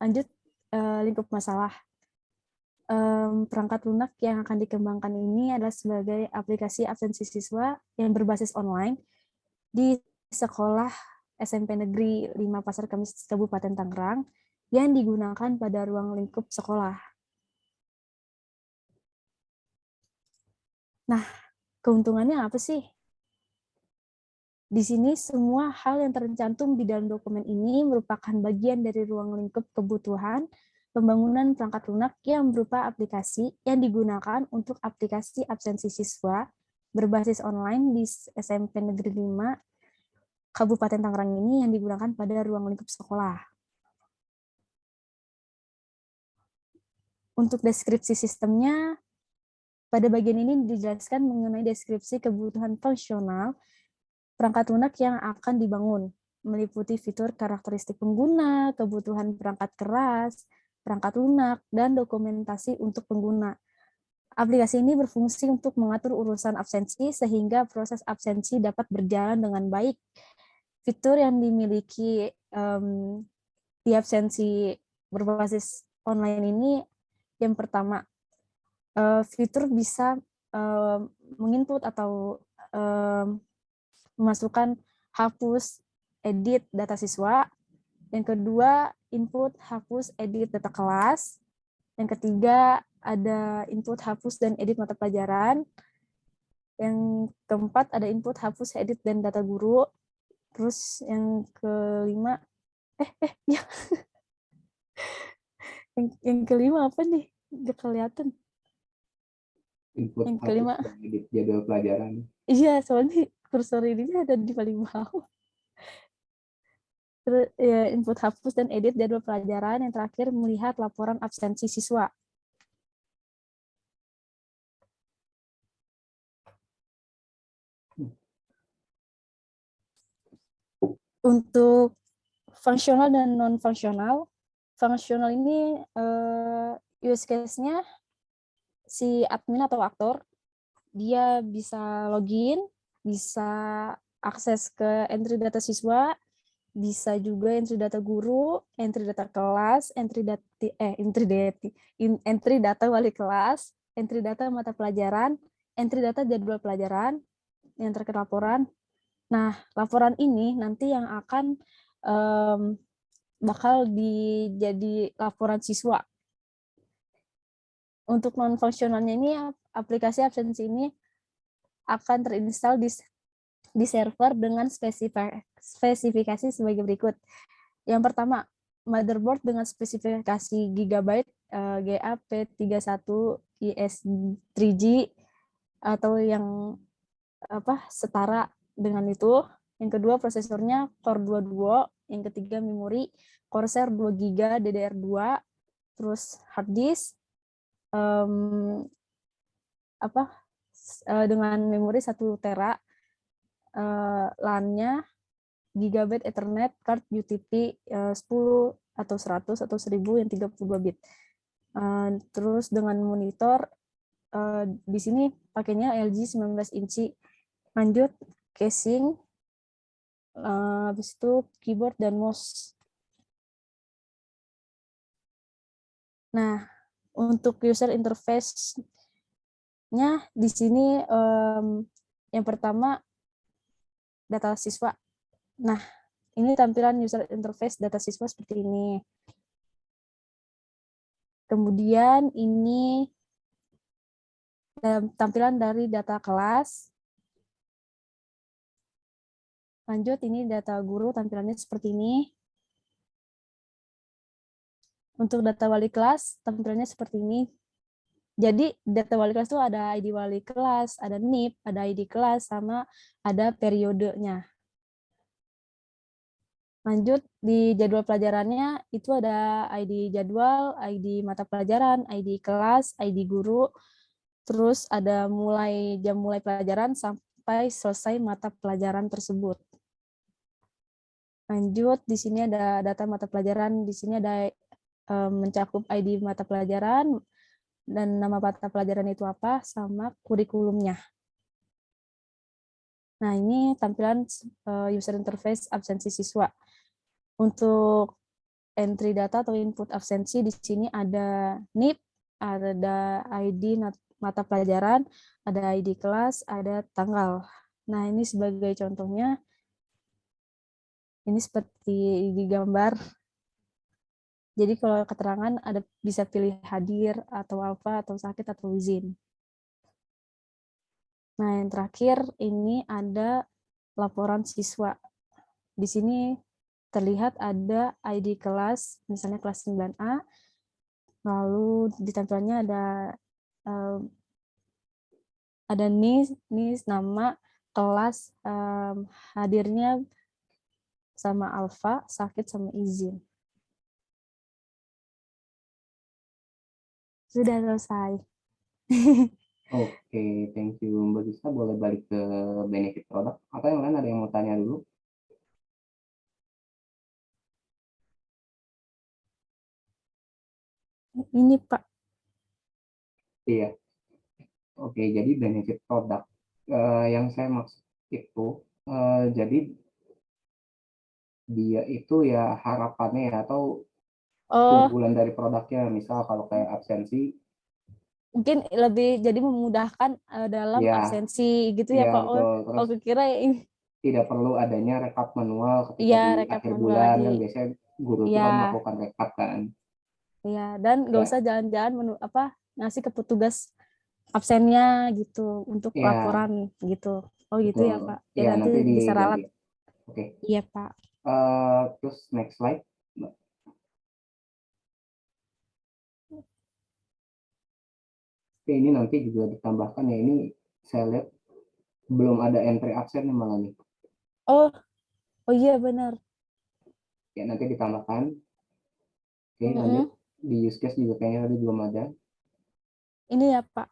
Lanjut lingkup masalah. perangkat lunak yang akan dikembangkan ini adalah sebagai aplikasi absensi siswa yang berbasis online di sekolah SMP Negeri 5 Pasar Kamis Kabupaten Tangerang yang digunakan pada ruang lingkup sekolah. Nah, keuntungannya apa sih? Di sini semua hal yang tercantum di dalam dokumen ini merupakan bagian dari ruang lingkup kebutuhan pembangunan perangkat lunak yang berupa aplikasi yang digunakan untuk aplikasi absensi siswa berbasis online di SMP Negeri 5 Kabupaten Tangerang ini yang digunakan pada ruang lingkup sekolah. Untuk deskripsi sistemnya, pada bagian ini dijelaskan mengenai deskripsi kebutuhan fungsional perangkat lunak yang akan dibangun, meliputi fitur karakteristik pengguna, kebutuhan perangkat keras, perangkat lunak, dan dokumentasi untuk pengguna. Aplikasi ini berfungsi untuk mengatur urusan absensi sehingga proses absensi dapat berjalan dengan baik. Fitur yang dimiliki di absensi berbasis online ini yang pertama, fitur bisa menginput atau memasukkan hapus edit data siswa. Yang kedua, input hapus edit data kelas. Yang ketiga, ada input hapus dan edit mata pelajaran. Yang keempat, ada input hapus edit dan data guru. Terus yang kelima, ya. yang kelima apa nih? Nggak kelihatan. Input Yang hapus kelima. dan edit jadwal pelajaran. Iya, soalnya kursor ini ada di paling bawah. Terus ya, input hapus dan edit jadwal pelajaran. Yang terakhir, melihat laporan absensi siswa. Untuk fungsional dan non-fungsional, fungsional ini use case-nya si admin atau aktor, dia bisa login, bisa akses ke entry data siswa, bisa juga entry data guru, entry data kelas, entry data wali kelas, entry data mata pelajaran, entry data jadwal pelajaran, yang terkait laporan. Nah, laporan ini nanti yang akan bakal jadi laporan siswa. Untuk non-fungsionalnya ini, aplikasi absensi ini akan terinstall di server dengan spesifikasi sebagai berikut. Yang pertama, motherboard dengan spesifikasi gigabyte GAP31 IS3G atau yang setara dengan itu. Yang kedua, prosesornya Core 2 Duo. Yang ketiga, memori Corsair 2 GB DDR2. Terus hard disk dengan memori 1 tera. LAN-nya Gigabit Ethernet card UTP 10 atau 100 atau 1000 yang 32 bit. Terus dengan monitor di sini pakainya LG 19 inci. Lanjut casing, habis itu keyboard dan mouse. Nah, untuk user interface-nya di sini yang pertama data siswa. Nah, ini tampilan user interface data siswa seperti ini. Kemudian ini tampilan dari data kelas. Lanjut, ini data guru, tampilannya seperti ini. Untuk data wali kelas, tampilannya seperti ini. Jadi, data wali kelas itu ada ID wali kelas, ada NIP, ada ID kelas, sama ada periodenya. Lanjut, di jadwal pelajarannya, itu ada ID jadwal, ID mata pelajaran, ID kelas, ID guru, terus ada jam mulai pelajaran sampai selesai mata pelajaran tersebut. Lanjut, di sini ada data mata pelajaran, di sini ada mencakup ID mata pelajaran, dan nama mata pelajaran itu apa, sama kurikulumnya. Nah, ini tampilan user interface absensi siswa. Untuk entry data atau input absensi, di sini ada NIP, ada ID mata pelajaran, ada ID kelas, ada tanggal. Nah, ini sebagai contohnya, ini seperti di gambar. Jadi kalau keterangan ada bisa pilih hadir, atau apa, atau sakit, atau izin. Nah, yang terakhir ini ada laporan siswa. Di sini terlihat ada ID kelas, misalnya kelas 9A, lalu di tampilannya ada NIS, nama, kelas, hadirnya sama alfa, sakit sama izin. Sudah selesai. Oke, thank you Mbak Gista. Boleh balik ke benefit produk. Atau yang lain ada yang mau tanya dulu? Ini Pak. Iya. Oke, jadi benefit produk. Yang saya maksud itu, jadi dia itu ya harapannya ya, atau Oh, keunggulan dari produknya. Misal kalau kayak absensi, mungkin lebih jadi memudahkan dalam ya, absensi gitu ya ya Pak. Oh, betul. Terus kira ini. tidak perlu adanya rekap manual ketika Iya, di rekap akhir manual bulan, lagi. kan biasanya guru itu kan Iya, melakukan rekap kan. iya. Dan nggak Ya, usah jalan-jalan ngasih ke petugas absennya gitu untuk ya, laporan gitu. Oh gitu betul. ya Pak. Ya Ya, nanti nanti bisa diganti. ralat. Oke. Iya Pak. Terus next slide. Oke, ini nanti juga ditambahkan ya, ini saya lihat belum ada entry absen nih malah nih. Oh, oh iya benar. Ya, nanti ditambahkan. Oke, lanjut. Mm-mm. Di use case juga kayaknya tadi belum ada. Ini ya Pak.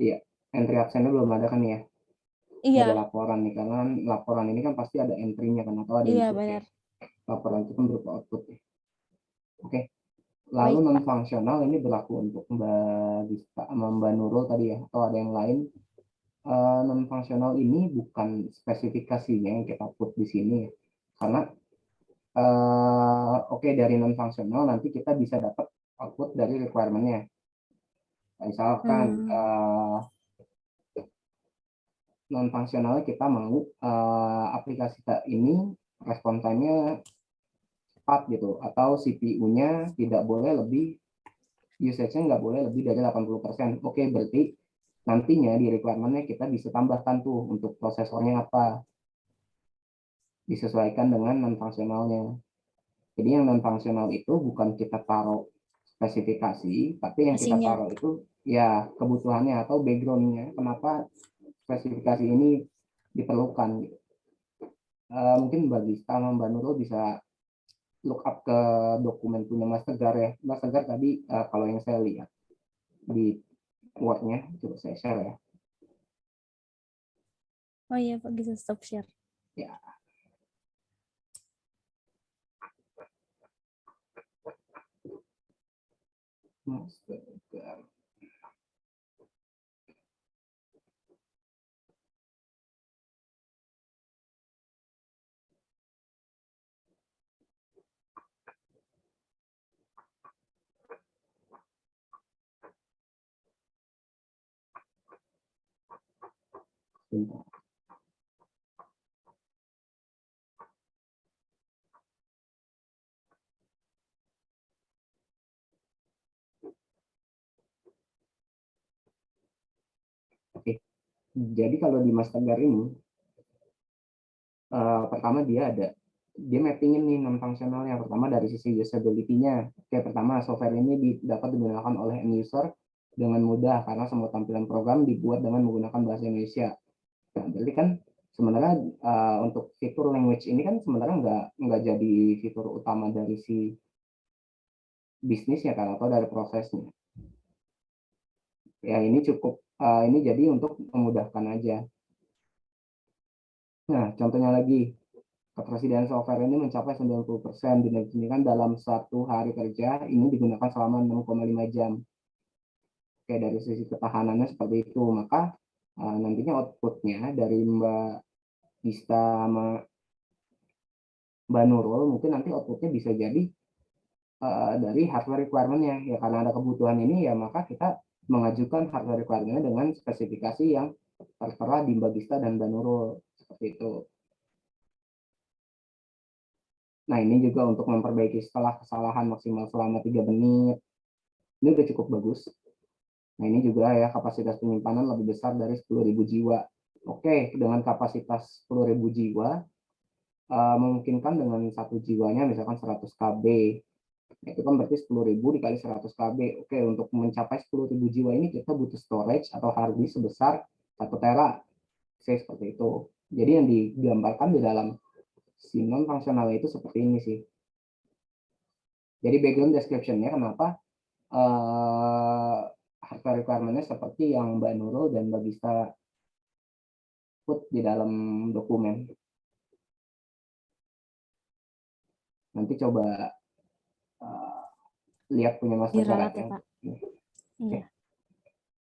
Iya, entry absennya belum ada kan ya. Nggak ada Iya, laporan nih, karena laporan ini kan pasti ada entry-nya kan, atau ada iya input ya. benar. Laporan itu kan berupa output ya. Oke, lalu Baik non Pak. fungsional ini berlaku untuk Mbak Gista sama Mbak Nurul tadi ya, atau ada yang lain. Non fungsional ini bukan spesifikasinya yang kita put di sini ya, karena oke, dari non fungsional nanti kita bisa dapat output dari requirement-nya. Misalkan Hmm, non fungsional kita mau aplikasi ini respon time-nya cepat gitu, atau CPU-nya tidak boleh lebih, usage-nya nggak boleh lebih dari 80%. Oke, berarti nantinya di requirement-nya kita bisa tambahkan tuh untuk prosesornya apa, disesuaikan dengan non fungsionalnya. Jadi yang non fungsional itu bukan kita taruh spesifikasi, tapi yang kita Aslinya. taruh itu ya kebutuhannya atau background-nya, kenapa spesifikasi ini diperlukan. Mungkin Mbak Gista sama Mbak Nurul bisa look up ke dokumen punya Mas Tegar ya. Mas Tegar tadi kalau yang saya lihat di Word-nya, coba saya share ya. Oh iya Pak, bisa stop share. Ya, Mas Tegar. Bentar. Oke, jadi kalau di Mas Tegar ini, pertama dia mappingin nih non fungsional. Yang pertama dari sisi usability-nya. Oke, pertama software ini dapat digunakan oleh end user dengan mudah karena semua tampilan program dibuat dengan menggunakan bahasa Indonesia. Nah, berarti kan sebenarnya untuk fitur language ini kan sebenarnya nggak jadi fitur utama dari si bisnisnya kan, atau dari prosesnya. Ya ini cukup, ini jadi untuk memudahkan aja. Nah, contohnya lagi, ketersediaan software ini mencapai 90%, didefinisikan dalam satu hari kerja ini digunakan selama 6,5 jam. Oke, dari sisi ketahanannya seperti itu, maka nantinya outputnya dari Mbak Gista sama Mbak Nurul, mungkin nanti outputnya bisa jadi dari hardware requirement-nya. Ya karena ada kebutuhan ini ya maka kita mengajukan hardware requirement-nya dengan spesifikasi yang tertera di Mbagista dan Mbak Nurul seperti itu. Nah, ini juga untuk memperbaiki setelah kesalahan maksimal selama 3 menit. Ini udah cukup bagus. Nah, ini juga ya kapasitas penyimpanan lebih besar dari 10.000 jiwa. Oke, dengan kapasitas 10.000 jiwa, memungkinkan dengan satu jiwanya misalkan 100 KB. Itu kan berarti 10.000 dikali 100 KB. Oke, untuk mencapai 10.000 jiwa ini kita butuh storage atau hard disk sebesar 1 tera. Seperti itu. Jadi yang digambarkan di dalam si non fungsional itu seperti ini sih. Jadi background description-nya kenapa hardware requirement-nya seperti yang Mbak Nurul dan Mbak Gista put di dalam dokumen. Nanti coba lihat punya Mas Diralat Fajar ya, Pak. ya. Iya.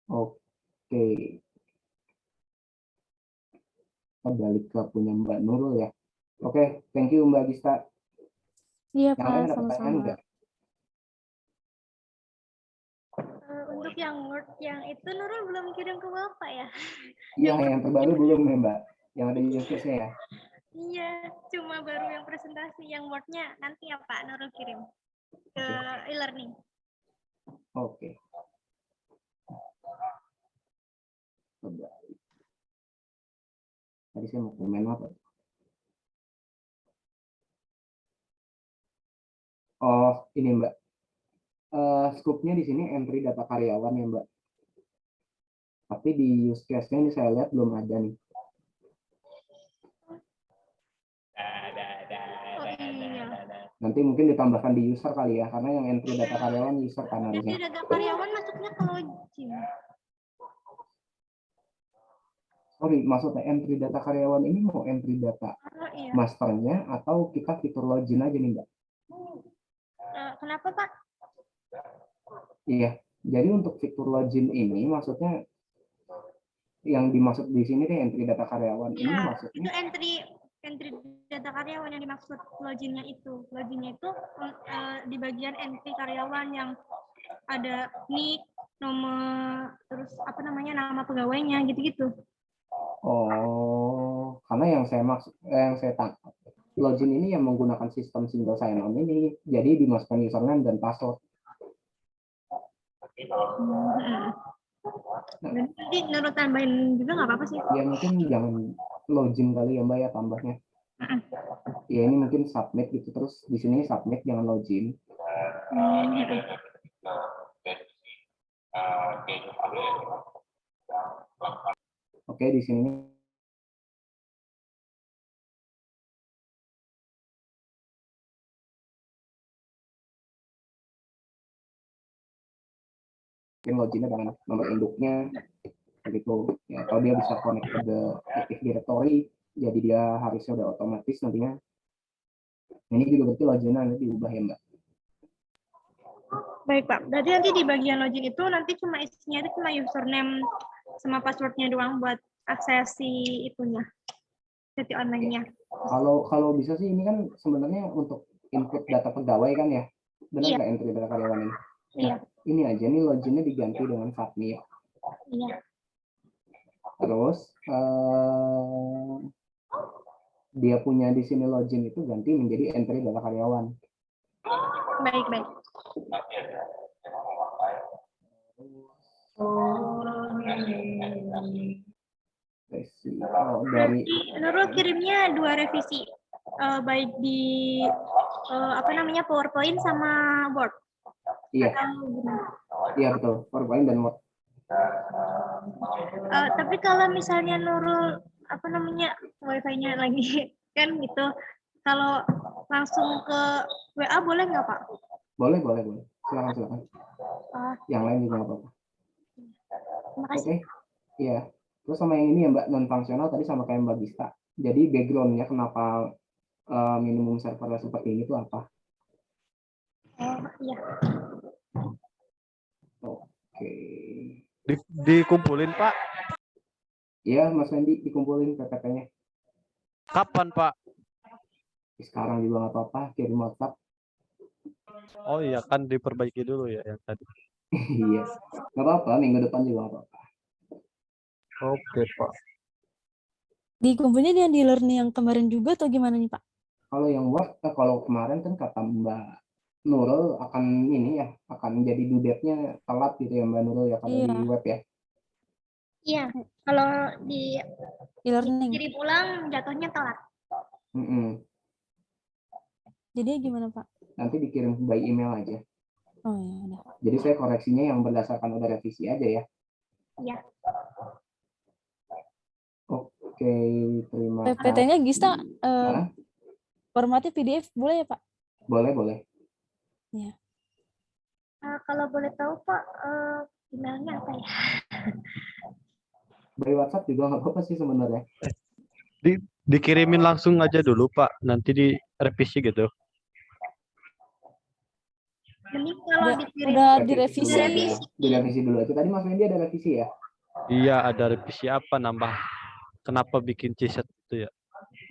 Oke. Kita balik ke punya Mbak Nurul ya. Oke, thank you Mbak Gista. Iya, Yang lain Pak, ada pertanyaan sama-sama. enggak? Untuk yang Word yang itu Nurul belum kirim ke Bapak ya? Iya, yang terbaru belum ya Mbak. Yang ada use case-nya ya. Iya, cuma baru yang presentasi, yang Word-nya nanti ya Pak Nurul kirim ke e-learning. Oke. Coba. Tadi saya mau komen apa? Oh, ini Mbak. Scope-nya di sini entry data karyawan ya Mbak. Tapi di use case-nya ini saya lihat belum ada nih. Oh iya. Nanti mungkin ditambahkan di user kali ya, karena yang entry data karyawan user kan Jadi harusnya. data karyawan masuknya ke login. Sorry, maksudnya entry data karyawan ini mau entry data Oh iya. masternya atau kita fitur login aja nih Mbak? Kenapa Pak? Iya, jadi untuk fitur login ini maksudnya yang dimaksud di sini deh entry data karyawan ini Ya, maksudnya itu entry data karyawan yang dimaksud loginnya itu. Loginnya itu di bagian entry karyawan yang ada nick, nomor, terus apa namanya nama pegawainya gitu-gitu. oh karena yang saya maksud yang saya tangkap login ini yang menggunakan sistem single sign on ini jadi dimasukkan username dan password. Nanti Nurul tambahin juga nggak apa-apa sih. Ya mungkin jangan login kali ya Mbak ya tambahnya. Ya ini mungkin submit gitu terus di sini submit jangan login. Oke di sini mungkin loginnya dengan nomor induknya begitu ya atau dia bisa connect ke the Active Directory jadi dia harusnya udah otomatis nantinya. Ini juga berarti loginnya nanti diubah ya Mbak. Baik Pak, berarti nanti di bagian login itu nanti cuma isinya itu cuma username sama passwordnya doang buat akses si itunya, sesi online-nya. Kalau bisa sih ini kan sebenarnya untuk input data pegawai kan ya, benar Iya. nggak entry data karyawan ini? Iya. Ini aja nih loginnya diganti dengan submit. Iya. Terus dia punya di sini login itu ganti menjadi entry data karyawan. Baik baik. Oh, dari Nurul kirimnya 2 revisi, baik di apa namanya PowerPoint sama Word. iya, Atau gimana? iya betul PowerPoint dan Word. Tapi kalau misalnya Nurul apa namanya wifi-nya lagi kan gitu, kalau langsung ke WA boleh nggak Pak? Boleh. Silakan. Yang lain juga nggak apa-apa. Terima kasih. Oke, iya. Terus sama yang ini ya Mbak non fungsional tadi sama kayak Mbak Gista. Jadi backgroundnya kenapa minimum servernya seperti ini tuh apa? Oh iya. Oke. Dikumpulin Pak. Iya Mas Wendy dikumpulin PPT-nya. Kapan Pak? Sekarang juga nggak apa-apa kirim WhatsApp. Oh iya, kan diperbaiki dulu ya yang tadi. Iya, nggak apa-apa, minggu depan juga nggak apa-apa. Oke, Pak. Dikumpulnya dia di learning yang kemarin juga atau gimana nih Pak? Kalau yang Word, kalau kemarin kan kata Mbak Nurul akan ini ya, akan jadi due date-nya telat gitu ya Mbak Nurul ya, kalau di Iya, web ya. Iya, kalau e-learning. dikirim ulang jatuhnya telat. Mm-mm. Jadi gimana Pak? Nanti dikirim by email aja. Oh ya udah. Jadi saya koreksinya yang berdasarkan udah revisi aja ya. Iya. Oke, terima kasih. PPT-nya Gista Hah? formatnya PDF boleh ya Pak? Boleh, boleh. Iya. Kalau boleh tahu Pak, emailnya apa ya? By WhatsApp juga nggak apa-apa sih sebenarnya. Dikirimin langsung aja dulu, Pak. Nanti direvisi gitu. Mending kalau dikirim Udah Revisi direvisi. dulu aja. Direvisi dulu aja. Tadi Mas Wendy ada revisi ya? Iya, ada revisi apa nambah? Kenapa bikin C-set itu ya?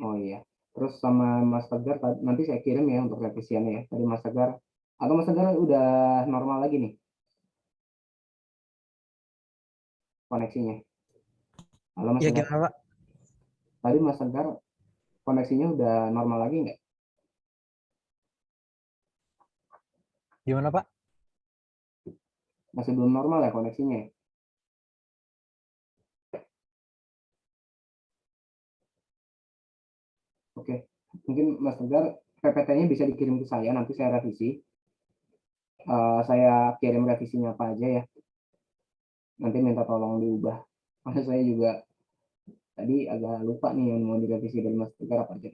Oh iya. Terus sama Mas Tegar nanti saya kirim ya untuk revisiannya ya. Tadi Mas Tegar atau Mas Tegar udah normal lagi nih koneksinya. Halo Mas Ya Tegar. gimana Pak? Tadi Mas Tegar koneksinya udah normal lagi nggak? Gimana Pak? Masih belum normal ya koneksinya ya? Oke. Mungkin Mas Tegar PPT-nya bisa dikirim ke saya, nanti saya revisi. Saya kirim revisinya apa aja ya. Nanti minta tolong diubah. Karena saya juga tadi agak lupa nih yang mau direvisi dari Mas Tegar apa aja.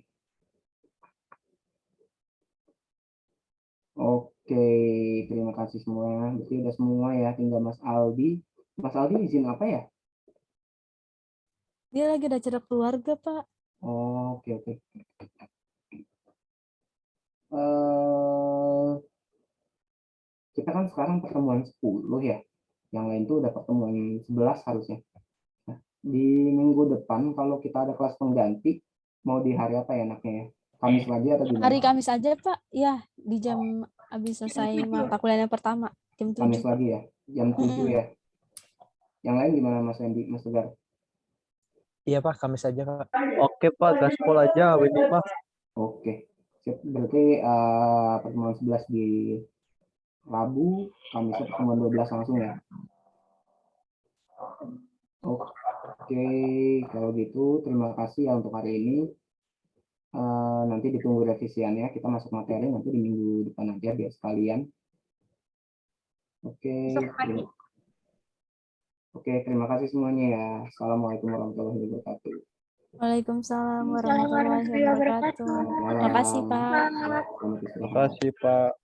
Oke, terima kasih semua. Berarti udah semua ya, tinggal Mas Aldi. Mas Aldi izin apa ya? Dia lagi ada acara keluarga Pak. Oke, oke. Eh, kita kan sekarang pertemuan 10 ya. Yang lain tuh udah pertemuan 11 harusnya. Nah, di minggu depan kalau kita ada kelas pengganti, mau di hari apa ya enaknya ya? Kamis lagi atau gimana? Hari Kamis aja Pak. Ya, di jam habis selesai mata kuliah yang pertama. Jam 7. Kamis lagi ya, jam 7 ya. Yang lain gimana Mas Wendy, Mas Tegar? Iya Pak, Kamis aja Pak. Oke, Pak. Gaspol aja, Windy, Pak. Oke, sip. Berarti pertemuan 11 di Rabu, Kamisnya pertemuan 12 langsung ya. Oke, kalau gitu terima kasih ya untuk hari ini. Nanti ditunggu revisiannya, kita masuk materi nanti di minggu depan aja biar sekalian. Oke, terima kasih semuanya ya. Assalamualaikum warahmatullahi wabarakatuh. Waalaikumsalam warahmatullahi wabarakatuh. Terima kasih Pak. Selamat istirahat. Terima kasih, Pak.